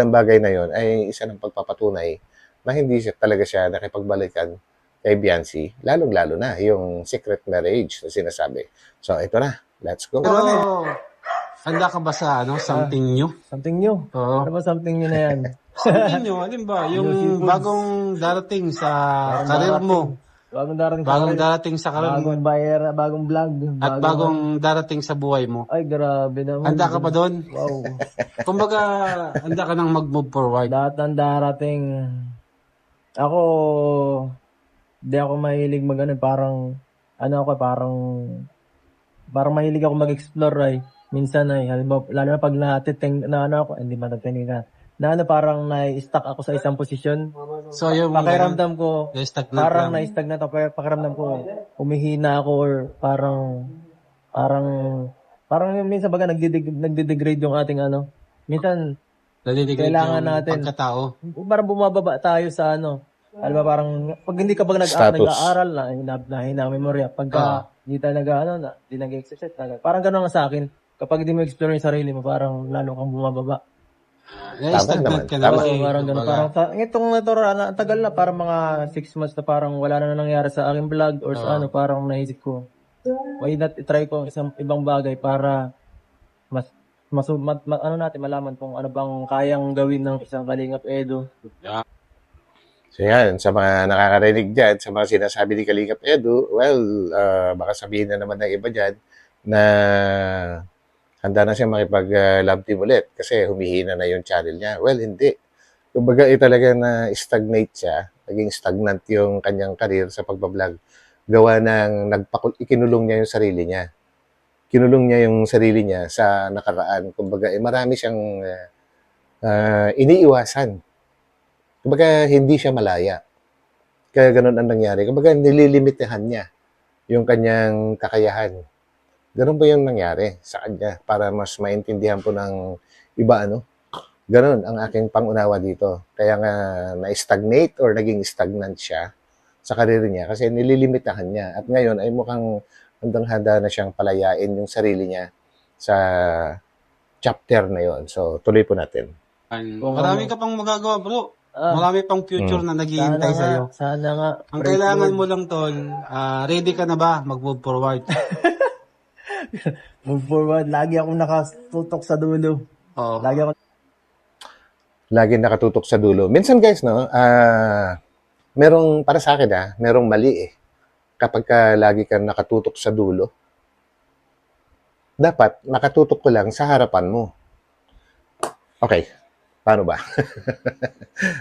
bagay na yon ay isa ng pagpapatunay na hindi talaga siya nakipagbalikan kay Biancy, lalong-lalo na yung secret marriage na sinasabi. So, ito na. Let's go. Pero, handa ka ba sa something new? Something new. Oo. Ano ba something new na yan? Something new, alin ba? Yung bagong darating sa karir mo. Bagong darating sa karir mo. Bagong vlog. At bagong darating sa buhay mo. Ay, grabe naman. Handa ka ba doon? Wow. Kumbaga, handa ka nang mag-move forward. Lahat ng darating. Ako, di ako mahilig parang mahilig ako mag-explore ay. Minsan ay, halimbawa, lalo na pag hindi matataningan. Parang na-stuck ako sa isang posisyon. So, yung Pakiramdam ko, na-stagnant parang lang. na-stagnant ako. Pakiramdam ko, humihina ako or parang minsan baga nagde-degrade yung ating Minsan, Nadidigrade kailangan yung natin. pagkatao. parang bumababa tayo sa alam mo, parang, pag hindi ka ba Status. nag-aaral na memorya, pagka hindi talaga, hindi nag-exercise talaga. Parang gano'n nga sa akin. Kapag hindi mo explore yung sarili mo, parang lalo kang bumababa. Na-stagnant naman, ka na tama. kasi. Oo, parang gano'n. kumbaga. Parang, itong ang tagal na, parang mga 6 months na parang wala na nangyari sa aking vlog or sa parang naisip ko, why not try ko ang isang ibang bagay para mas natin malaman kung ano bang kayang gawin ng isang Kalingap Edo. So yan, sa mga nakakarinig dyan, sa mga sinasabi ni Kalingap Edu, well, baka sabihin na naman ng iba dyan na handa na siya makipag-love team ulit kasi humihina na yung channel niya. Well, hindi. Kumbaga, talaga na stagnate siya. Naging stagnant yung kanyang career sa pagbablog. Gawa ng ikinulong niya yung sarili niya. Kinulong niya yung sarili niya sa nakaraan. Kumbaga, marami siyang iniiwasan. Kumbaga, hindi siya malaya. Kaya ganun ang nangyari. Kumbaga, nililimitahan niya yung kanyang kakayahan. Ganun ba yung nangyari sa kanya para mas maintindihan po ng iba, Ganun ang aking pangunawa dito. Kaya nga na-stagnate or naging stagnant siya sa karir niya kasi nililimitahan niya. At ngayon ay mukhang handang-handa na siyang palayain yung sarili niya sa chapter na yon. So, tuloy po natin. Marami ka pang magagawa, bro. Marami pang future na naghihintay sa'yo. Sana nga. Ang Praise kailangan Lord. mo lang, tol, ready ka na ba mag-move forward? Move forward. Lagi akong nakatutok sa dulo. Oo. Lagi nakatutok sa dulo. Minsan guys, merong, para sa akin merong mali kapag lagi kang nakatutok sa dulo. Dapat nakatutok ko lang sa harapan mo. Okay, paano ba?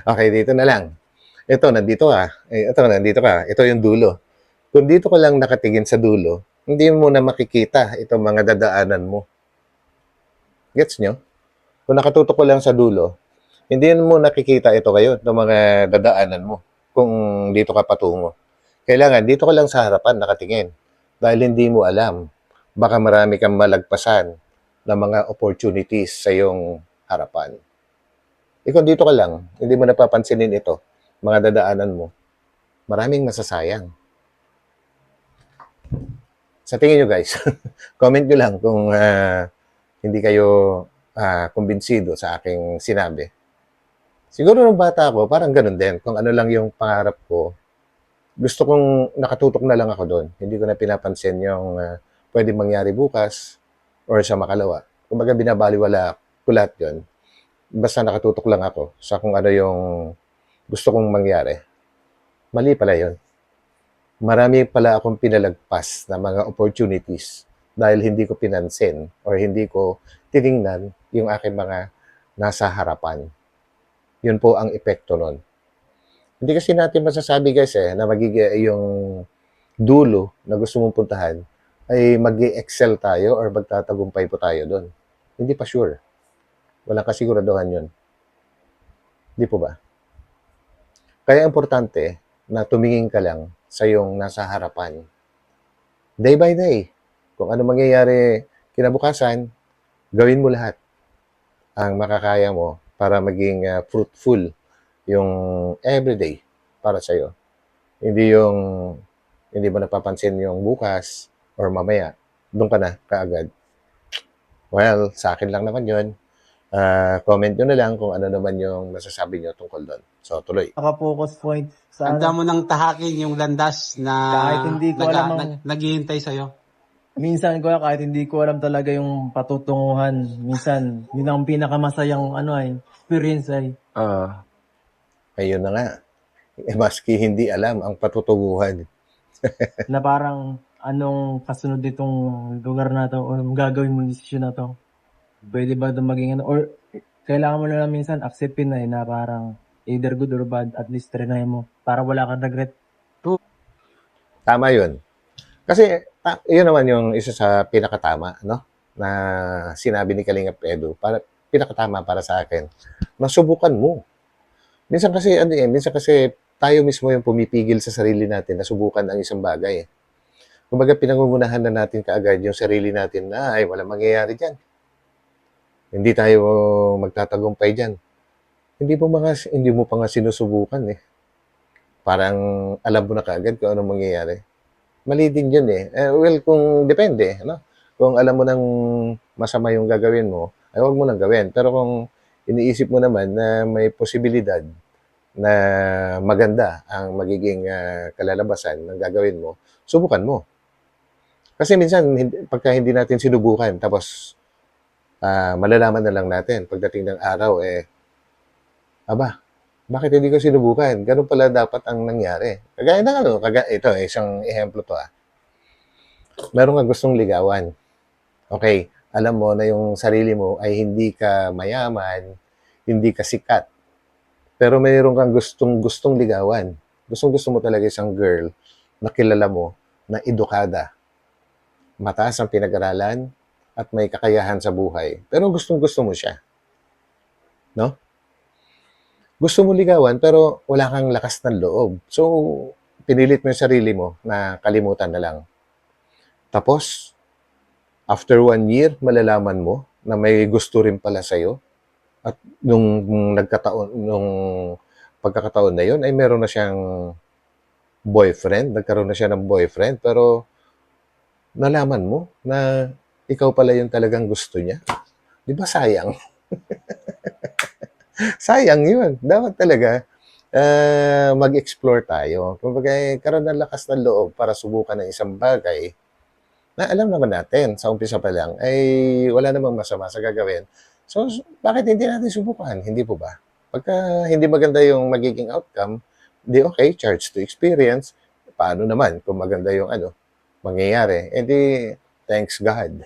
Okay, dito na lang. Ito, nandito ka. Ito, nandito ka. Ito yung dulo. Kung dito ko lang nakatingin sa dulo, hindi mo na makikita itong mga dadaanan mo. Gets nyo? Kung nakatutok ko lang sa dulo, hindi mo nakikita ito kayo, itong mga dadaanan mo kung dito ka patungo. Kailangan, dito ka lang sa harapan nakatingin. Dahil hindi mo alam, baka marami kang malagpasan ng mga opportunities sa iyong harapan. Kung dito ka lang, hindi mo napapansinin ito, mga dadaanan mo, maraming masasayang. Sa tingin nyo guys, comment nyo lang kung hindi kayo kumbinsido sa aking sinabi. Siguro nung bata ako, parang ganun din. Kung ano lang yung pangarap ko, gusto kong nakatutok na lang ako doon. Hindi ko na pinapansin yung pwede mangyari bukas or sa makalawa. Kumbaga binabaliwala ko lahat yun. Basta nakatutok lang ako sa kung ano yung gusto kong mangyari. Mali pala yun. Marami pala akong pinalagpas na mga opportunities dahil hindi ko pinansin or hindi ko tiningnan yung aking mga nasa harapan. Yun po ang epekto nun. Hindi kasi natin masasabi guys na magiging yung dulo na gusto mong puntahan ay mag-excel tayo or magtatagumpay po tayo doon. Hindi pa sure. Walang kasiguraduhan yun. Di po ba? Kaya importante na tumingin ka lang sa yung nasa harapan. Day by day. Kung ano mangyayari kinabukasan, gawin mo lahat ang makakaya mo para maging fruitful yung everyday para sa'yo. Hindi yung hindi mo napapansin yung bukas or mamaya, doon ka na kaagad. Well, sa akin lang naman yun. Comment nyo na lang kung ano naman yung masasabi nyo tungkol doon. So, tuloy. Naka-focus point sa Handa mo nang tahakin yung landas na Kahit hindi ko alam naghihintay sa'yo. Minsan ko kahit hindi ko alam talaga yung patutunguhan. Minsan, yun ang pinakamasayang experience Ayun na nga. Maski hindi alam ang patutunguhan. na parang anong kasunod nitong lugar na to o anong gagawin mo decision na to. Pwede ba ito maging or kailangan mo na lang minsan acceptin na parang either good or bad, at least try mo para wala kang regret. Tama yun. Kasi, yun naman yung isa sa pinakatama, na sinabi ni Kalingap Edu. Pinakatama para sa akin. Nasubukan mo. Minsan kasi tayo mismo yung pumipigil sa sarili natin na subukan ang isang bagay. Kumbaga, pinangungunahan na natin kaagad yung sarili natin na, ay, walang mangyayari dyan. Hindi tayo magtatagumpay dyan. Hindi mo pa nga sinusubukan parang alam mo na kaagad kung anong mangyayari. Mali din yun eh. Well, kung depende, ano? Kung alam mo nang masama yung gagawin mo, ay huwag mo nang gawin. Pero kung iniisip mo naman na may posibilidad na maganda ang magiging kalalabasan ng gagawin mo, subukan mo. Kasi minsan, pagka hindi natin sinubukan, tapos malalaman na lang natin pagdating ng araw, aba, bakit hindi ko sinubukan? Ganun pala dapat ang nangyari. Kagaya ng ano, ito, isang ehemplo to Meron kang gustong ligawan. Okay, alam mo na yung sarili mo ay hindi ka mayaman, hindi ka sikat. Pero mayroon kang gustong ligawan. Gusto mo talaga isang girl na kilala mo na edukada, mataas ang pinag-aralan, at may kakayahan sa buhay. Pero gusto mo siya. No? Gusto mo ligawan pero wala kang lakas ng loob. So, pinilit mo yung sarili mo na kalimutan na lang. Tapos, after 1 year, malalaman mo na may gusto rin pala sa'yo. At nung pagkakataon na yun, ay meron na siyang boyfriend. Nagkaroon na siya ng boyfriend. Pero, nalaman mo na ikaw pala yung talagang gusto niya. Di ba sayang? Sayang yun. Dapat talaga mag-explore tayo. Kumbaga, karoon ng lakas ng loob para subukan ng isang bagay na alam naman natin sa umpisa pa lang ay wala namang masama sa gagawin. So, bakit hindi natin subukan? Hindi po ba? Pagka hindi maganda yung magiging outcome, di okay, charge to experience. Paano naman kung maganda yung mangyayari? Eh di, thanks God.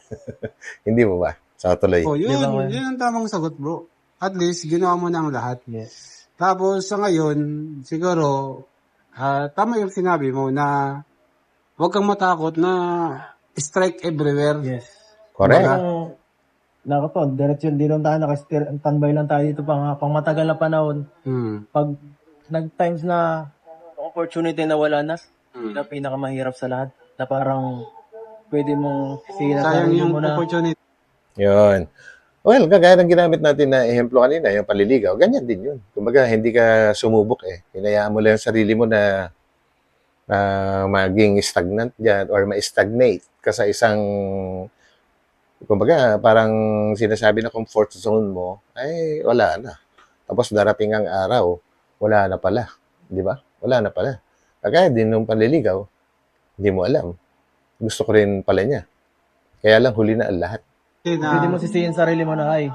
Hindi mo ba? Sa tuloy. Oh, Di ba, yun, Juan? yun ang tamang sagot, bro. At least, ginawa mo na ang lahat. Yes. Tapos, sa ngayon, siguro, tama yung sinabi mo na huwag kang matakot na strike everywhere. Yes. Correct. Nako po, diretso hindi lang tayo naka-standby lang tayo dito pang matagal na panahon. Hmm. Pag nag-times na opportunity na wala na, Hmm. yun ang pinakamahirap sa lahat. Na parang pwede mong sisihin na Sayang sarili yung mo na. opportunity. Yun. Well, kagaya ng ginamit natin na ehemplo kanina, yung paliligaw, ganyan din yun. Kumbaga, hindi ka sumubok Hinayaan mo lang yung sarili mo na maging stagnant dyan or ma-stagnate ka sa isang, kumbaga, parang sinasabi na comfort zone mo, ay wala na. Tapos darating ang araw, wala na pala. Di ba? Wala na pala. Kagaya din nung panliligaw, hindi mo alam. Gusto ko rin pala niya. Kaya lang huli na ang lahat. Pwede mo sisihin sarili mo na, ay,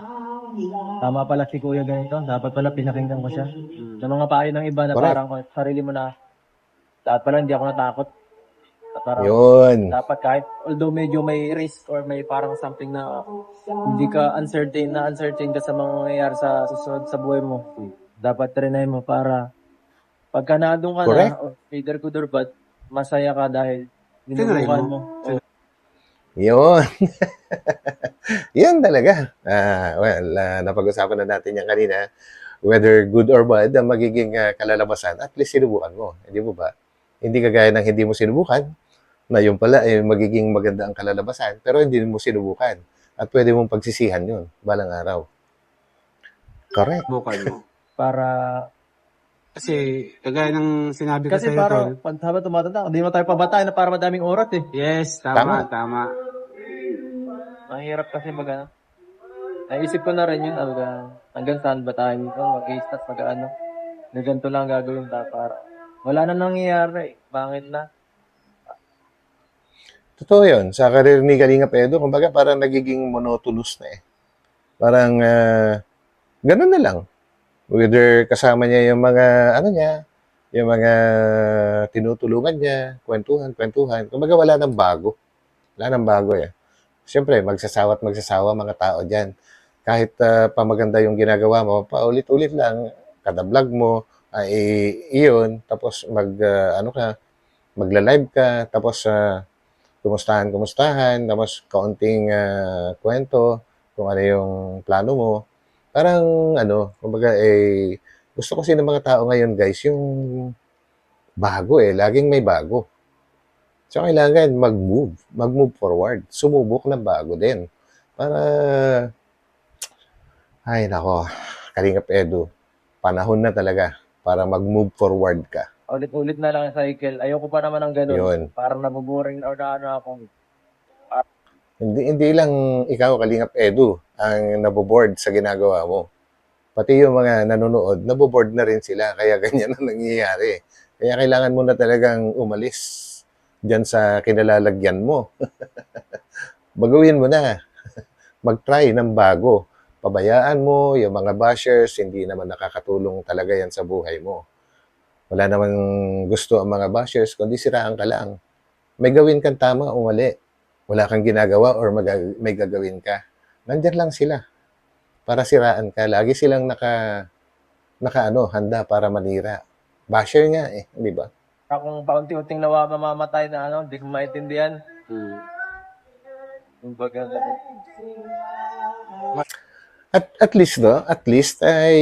tama pala si kuya ganito, dapat pala pinakinggan ko siya. Sa mga payo ng iba na Correct. parang sarili mo na, dapat pala hindi ako natakot. Na parang, Yun. dapat kahit, although medyo may risk or may parang something na hindi ka uncertain ka sa mga mangyayari sa susunod sa buhay mo, dapat trinay mo para pagka naandun ka Correct. na, either good or bad, masaya ka dahil Tinry binubukan mo. mo. Yun. Yan talaga. Napag-usapan na natin yan kanina. Whether good or bad ang magiging kalalabasan, at least sinubukan mo. Hindi mo ba? Hindi kagaya ng hindi mo sinubukan, na yun pala ay magiging maganda ang kalalabasan, pero hindi mo sinubukan. At pwede mong pagsisihan yun, balang araw. Correct. Bukan mo. Para, Kasi, kagaya ng sinabi ko kasi sa'yo, parang, tol. pag habang tumatanda, hindi mo tayo pabatay na para madaming oras Yes, Tama. tama. Mahirap kasi naisip ko na rin yun, hanggang saan ba tayo dito, mag-i-start, mag-ano, na ganito lang gagawin ta para, wala na nangyayari, bangit na. Totoo yun. Sa karir ni Kalinga Pedro, kumbaga parang nagiging monotonous na Parang ganun na lang. Whether kasama niya yung mga, yung mga tinutulungan niya, kwentuhan. Kumbaga wala nang bago. Wala nang bago Siyempre, magsasawa mga tao dyan. Kahit pamaganda yung ginagawa mo, paulit-ulit lang, kada vlog mo, ay iyon, tapos magla-live ka, tapos kumustahan, tapos kaunting kwento, kung ano yung plano mo. Parang, kumbaga, gusto kasi ng mga tao ngayon, guys, yung bago laging may bago. So, kailangan mag-move forward, sumubok ng bago din. Para, ay nako, Kalingap Edu, panahon na talaga para mag-move forward ka. Ulit-ulit na lang yung cycle. Ayoko pa naman ng ganun. Yun. Parang nabuboring na or na ano ako. Hindi lang ikaw, Kalingap Edu, ang naboboard sa ginagawa mo. Pati yung mga nanonood, naboboard na rin sila. Kaya ganyan ang nangyayari. Kaya kailangan mo na talagang umalis dyan sa kinalalagyan mo. Baguhin mo na. Mag-try ng bago. Pabayaan mo yung mga bashers, hindi naman nakakatulong talaga yan sa buhay mo. Wala namang gusto ang mga bashers, kundi siraan ka lang. May gawin kang tama o mali. Wala kang ginagawa or may gagawin ka. Nandyan lang sila para siraan ka. Lagi silang handa para manira. Basher nga eh, di ba? Kung paunti-unting mamamatay na ano, hindi ko maintindihan. Kumbaga, At least, no? At least ay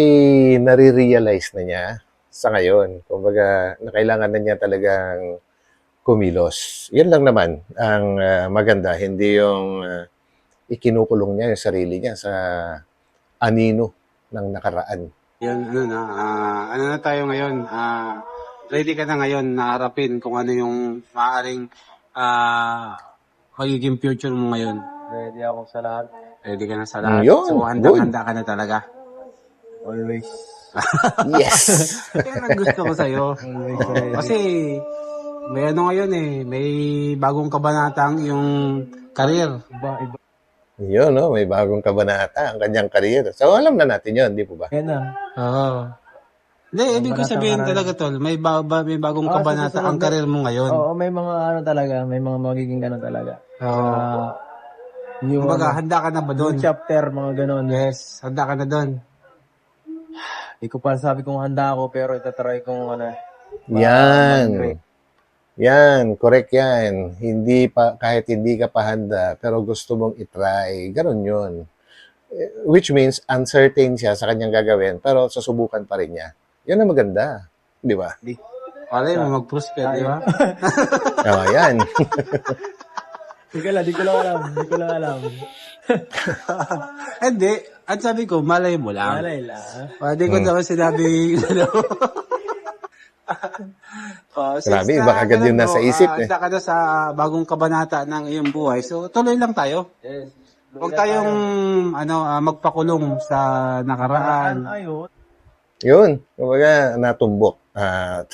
nare-realize na niya sa ngayon. Kumbaga, na kailangan na niya talagang kumilos. Yan lang naman ang maganda. Hindi yung ikinukulong niya yung sarili niya sa anino ng nakaraan. Yan, ano na tayo ngayon? Ready ka na ngayon na harapin kung ano yung maaaring magiging future mo ngayon. ready ako sa lahat. Ready ka na sa lahat. Yun, So, handang-handa ka na talaga. Always. Yes! Yan ang gusto ko sa'yo. Always ready. Kasi, may ano ngayon may bagong kabanatang yung career. Iba. Yun, no? May bagong kabanata ang kanyang karir. So, alam na natin yun, di po ba? Yan na. Oo. Hindi, ibig ko Kabanatang sabihin career. talaga, tol, may bagong Ah, kabanata susunod ang na- career mo ngayon. Oo, may mga ano talaga, may mga magiging ganun talaga. Oo. New, Kumbaga, handa ka na ba new doon? chapter, mga ganun. Yes, handa ka na doon. Hindi ko pa sabi kung handa ako, pero itatry kong ano. Yan. Yan, correct yan. Kahit hindi ka pa handa, pero gusto mong itry. Ganon yun. Which means, uncertain siya sa kanyang gagawin, pero susubukan pa rin niya. Yun ang maganda. Di ba? Wala mo mag-prosper, di ba? Yan. Di ko lang alam. Hindi. At sabi ko, malay mo lang. Malay lang. Hindi ko naman sinabi, Grabe, iba agad yung nasa isip eh. Handa ka na sa bagong kabanata ng iyong buhay. So, tuloy lang tayo. Yes. Huwag tayong magpakulong sa nakaraan. Ayun. Yun. Kumbaga, natumbok. At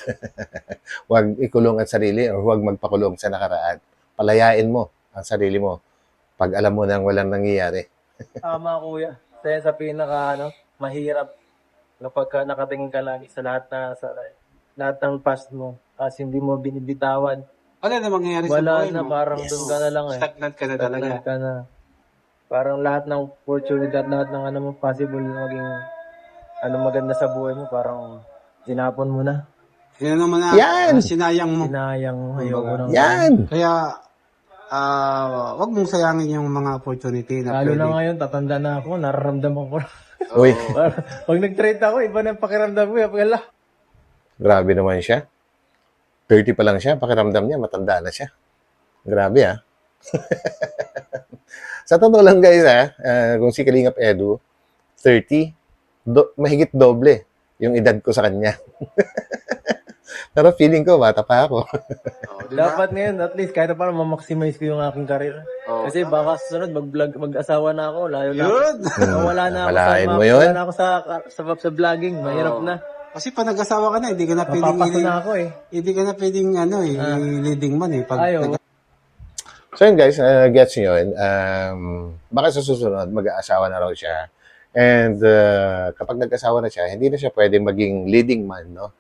huwag ikulong ang sarili o huwag magpakulong sa nakaraan. Palayain mo ang sarili mo pag alam mo nang walang nangyayari. Tama, kuya. Kaya sa mahirap kapag nakatingin ka lagi sa lahat ng past mo. Kasi hindi mo binibitawan. Wala na mangyayari sa Wala buhay na, mo. parang doon ka na lang eh. Stagnant ka na talaga. Stagnant ka na. Parang lahat ng opportunity at lahat ng mo possible na maging maganda sa buhay mo, parang tinapon mo na. Yan naman na, Yan! sinayang mo. Sinayang mo. Ayoko nang Yan! Kaya, wag mong sayangin yung mga opportunity na Lalo pwede. na ngayon, tatanda na ako, nararamdaman ko. Uy, Pag nag-trade ako, iba na yung pakiramdam ko. Pagkala. grabe naman siya. 30 pa lang siya, pakiramdam niya, matanda na siya. Grabe ah. Sa totoo lang guys kung si Kalingap Edu, 30, mahigit doble yung edad ko sa kanya. Pero feeling ko, bata pa ako. Diba? Dapat ngayon, at least, kahit paano ma-maximize ko yung aking career. Kasi baka susunod, mag-asawa na ako, layo na ako. Yun! Wala na ako Malain mo yun? wala na ako sa vlogging. Mahirap na. Kasi pag nag-asawa ka na, hindi ka na pwedeng Mapapaso na ako eh. hindi ka na pwedeng leading man eh. Pag Ayaw. So yun guys, gets nyo yun. Baka sa susunod, mag-aasawa na raw siya. And kapag nag-asawa na siya, hindi na siya pwedeng maging leading man, no?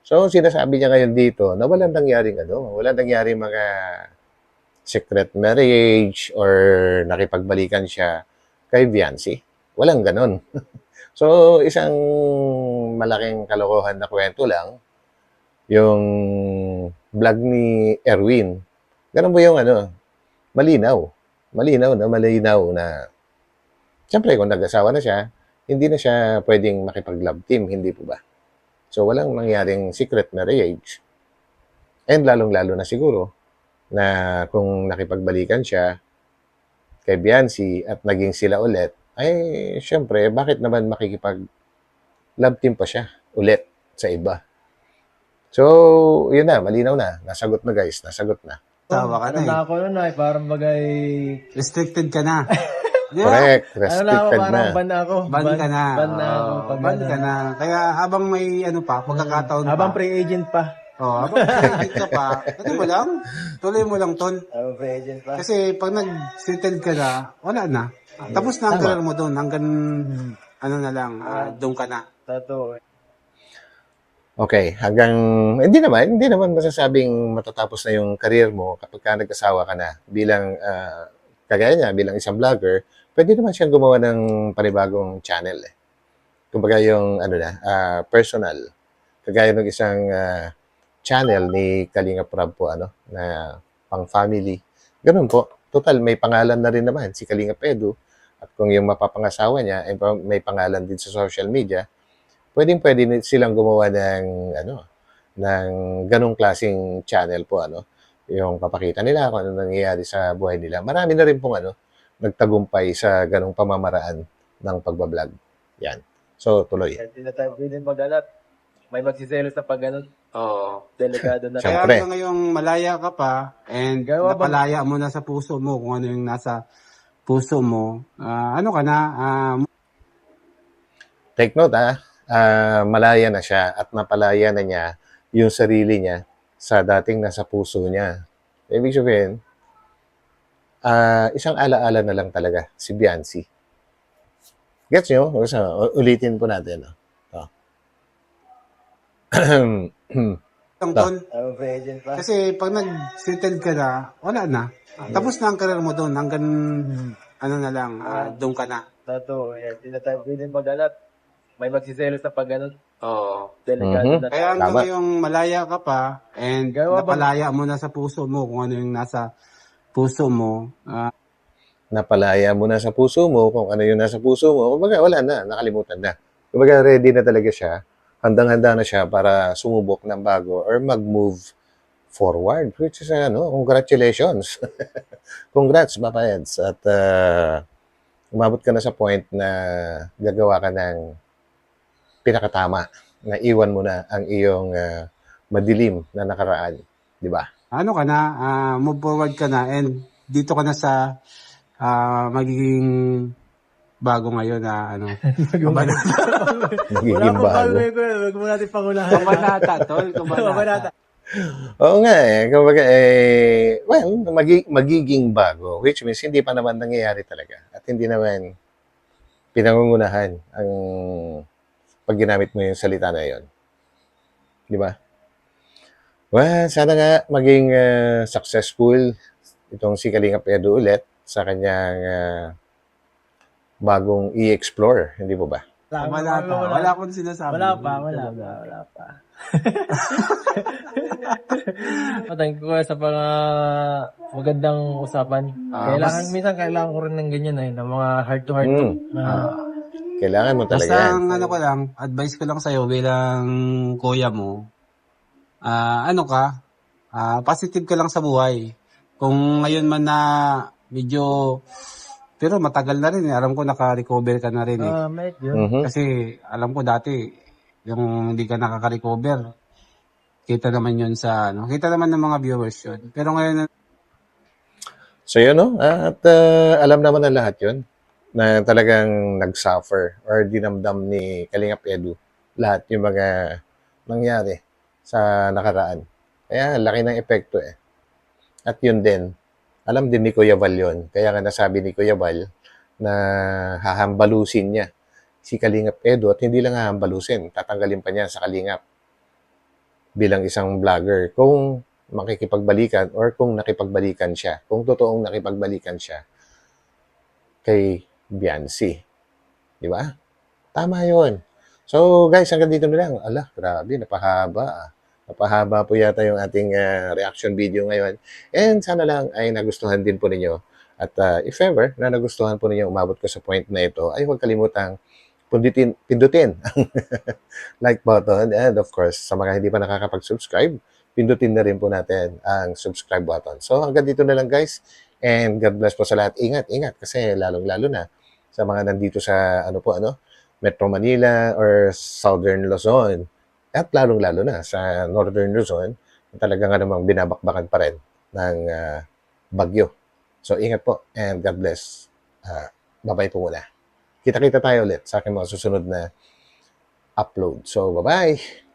So, sinasabi niya ngayon dito na walang nangyaring walang nangyaring mga secret marriage or nakipagbalikan siya kay Viancy. Walang ganon. So, isang malaking kalokohan na kwento lang yung vlog ni Erwin. Ganun ba yung malinaw. Malinaw na siyempre kung nag-asawa na siya, hindi na siya pwedeng makipag-love team, hindi po ba? So, walang nangyaring secret marriage. And lalong-lalo na siguro na kung nakipagbalikan siya kay Viancy at naging sila ulit, ay syempre, bakit naman makikipag-love team pa siya ulit sa iba? So, yun na, malinaw na. Nasagot na guys, nasagot na. Asawa ka Ano na na eh. ako nun ay, parang bagay, Restricted ka na. Di ba? Correct, ano na ako, restricted parang na. ban na ako. Ban ka na. Ban na ako. Oo, Pag ban ano. ka na. Kaya habang may ano pa, pagkakataon pa. Habang free agent pa. Habang may ka pa, ano mo lang, tuloy mo lang tol. Habang free agent pa. Kasi pag nag-settle ka na, wala na. Tapos na ang Tama. career mo doon. Hanggang ano na lang, doon ka na. Totoo. Okay, hindi naman masasabing matatapos na yung career mo kapag ka nag-asawa ka na bilang, kagaya niya, bilang isang vlogger, pwede naman siyang gumawa ng panibagong channel eh. Kumbaga yung, personal. Kagaya ng isang channel ni Kalinga Prab po, na pang family. Ganun po. Total, may pangalan na rin naman si Kalinga Edu. At kung yung mapapangasawa niya ay may pangalan din sa social media, pwede silang gumawa ng ganong klaseng channel po, yung papakita nila kung ano nangyayari sa buhay nila. Marami na rin pong, nagtagumpay sa ganong pamamaraan ng pagbablog. Yan. So, tuloy. Hindi na tayo pwede mag-alat. May magsiselos na pag ano, Oo. delikado na. Siyempre. Kaya Siyempre. hanggang ngayong malaya ka pa, and Gawa ba- napalaya mo na sa puso mo kung ano yung nasa puso mo, ano ka na, Take note, malaya na siya at napalaya na niya yung sarili niya sa dating nasa puso niya. Ibig sabihin, isang alaala na lang talaga si Biancy. Gets nyo? Ulitin po natin. lang tol. Habang free agent pa. Kasi pag nag-settle ka na, wala na. Tapos na ang career mo doon. Hanggang ano na lang, doon ka na. Totoo. Hindi na tayo pwede mag-alat. May magsiselos na pag ano, Oo. delikado Mhm. na. Kaya hanggang Tama. ngayong malaya ka pa, and Gawa ba- napalaya mo na sa puso mo kung ano yung nasa puso mo, Napalaya mo na sa puso mo kung ano yung nasa puso mo. Kumbaga, wala na. Nakalimutan na. Kumbaga, ready na talaga siya. Handang-handa na siya para sumubok ng bago or mag-move forward. Which is, congratulations. Congrats, Papa Eds. At umabot ka na sa point na gagawa ka ng pinakatama. Na iwan mo na ang iyong madilim na nakaraan. Di ba? ano ka na, move forward ka na, and dito ka na sa magiging bago ngayon na kabanata. Magiging bago. Huwag mo natin pangulahan. Kabanata, tol. Kabanata. Oo nga eh. Kumbaga magiging bago. Which means hindi pa naman nangyayari talaga. At hindi naman pinangungunahan ang pag ginamit mo yung salita na yun. Di ba? Well, sana nga maging successful itong si Kalinga Edu ulit sa kanyang bagong i-explore. Hindi po ba? Kabanata. Wala akong sinasabi. Wala pa. Thank you sa mga magandang usapan. Kailangan ko rin ng ganyan ng mga heart to heart. Kailangan mo talaga Basta yan. ang ko lang, advice ko lang sa'yo bilang kuya mo, positive ka lang sa buhay. Kung ngayon man na medyo, pero matagal na rin eh. Alam ko naka-recover ka na rin eh. Medyo. Mhm. Kasi alam ko dati, yung hindi ka nakaka-recover, kita naman yun kita naman ng mga viewers yun. Pero ngayon, So yun, no? At alam naman ng lahat yun na talagang nag-suffer or dinamdam ni Kalinga Edu lahat yung mga nangyari sa nakaraan. Kaya laki ng epekto eh. At yun din, alam din ni Kuya Val yun. Kaya nga nasabi ni Kuya Val na hahambalusin niya si Kalingap Edu at hindi lang hahambalusin, tatanggalin pa niya sa Kalingap bilang isang vlogger kung makikipagbalikan or kung nakipagbalikan siya. Kung totoong nakipagbalikan siya kay Biancy. Di ba? Tama yun. So guys, hanggang dito na lang. Ala, grabe, napahaba. Napahaba po yata yung ating reaction video ngayon. And sana lang ay nagustuhan din po ninyo. At if ever na nagustuhan po ninyo, umabot ko sa point na ito, ay huwag kalimutang pindutin ang like button. And of course, sa mga hindi pa nakakapag-subscribe, pindutin na rin po natin ang subscribe button. So hanggang dito na lang guys. And God bless po sa lahat. Ingat, ingat. Kasi lalong-lalo na sa mga nandito sa Metro Manila or Southern Luzon. at lalong-lalo na sa Northern Luzon, talaga nga namang binabakbakan pa rin ng bagyo. So ingat po and God bless. Bye-bye po muna. Kita-kita tayo ulit sa aking mga susunod na upload. So bye-bye!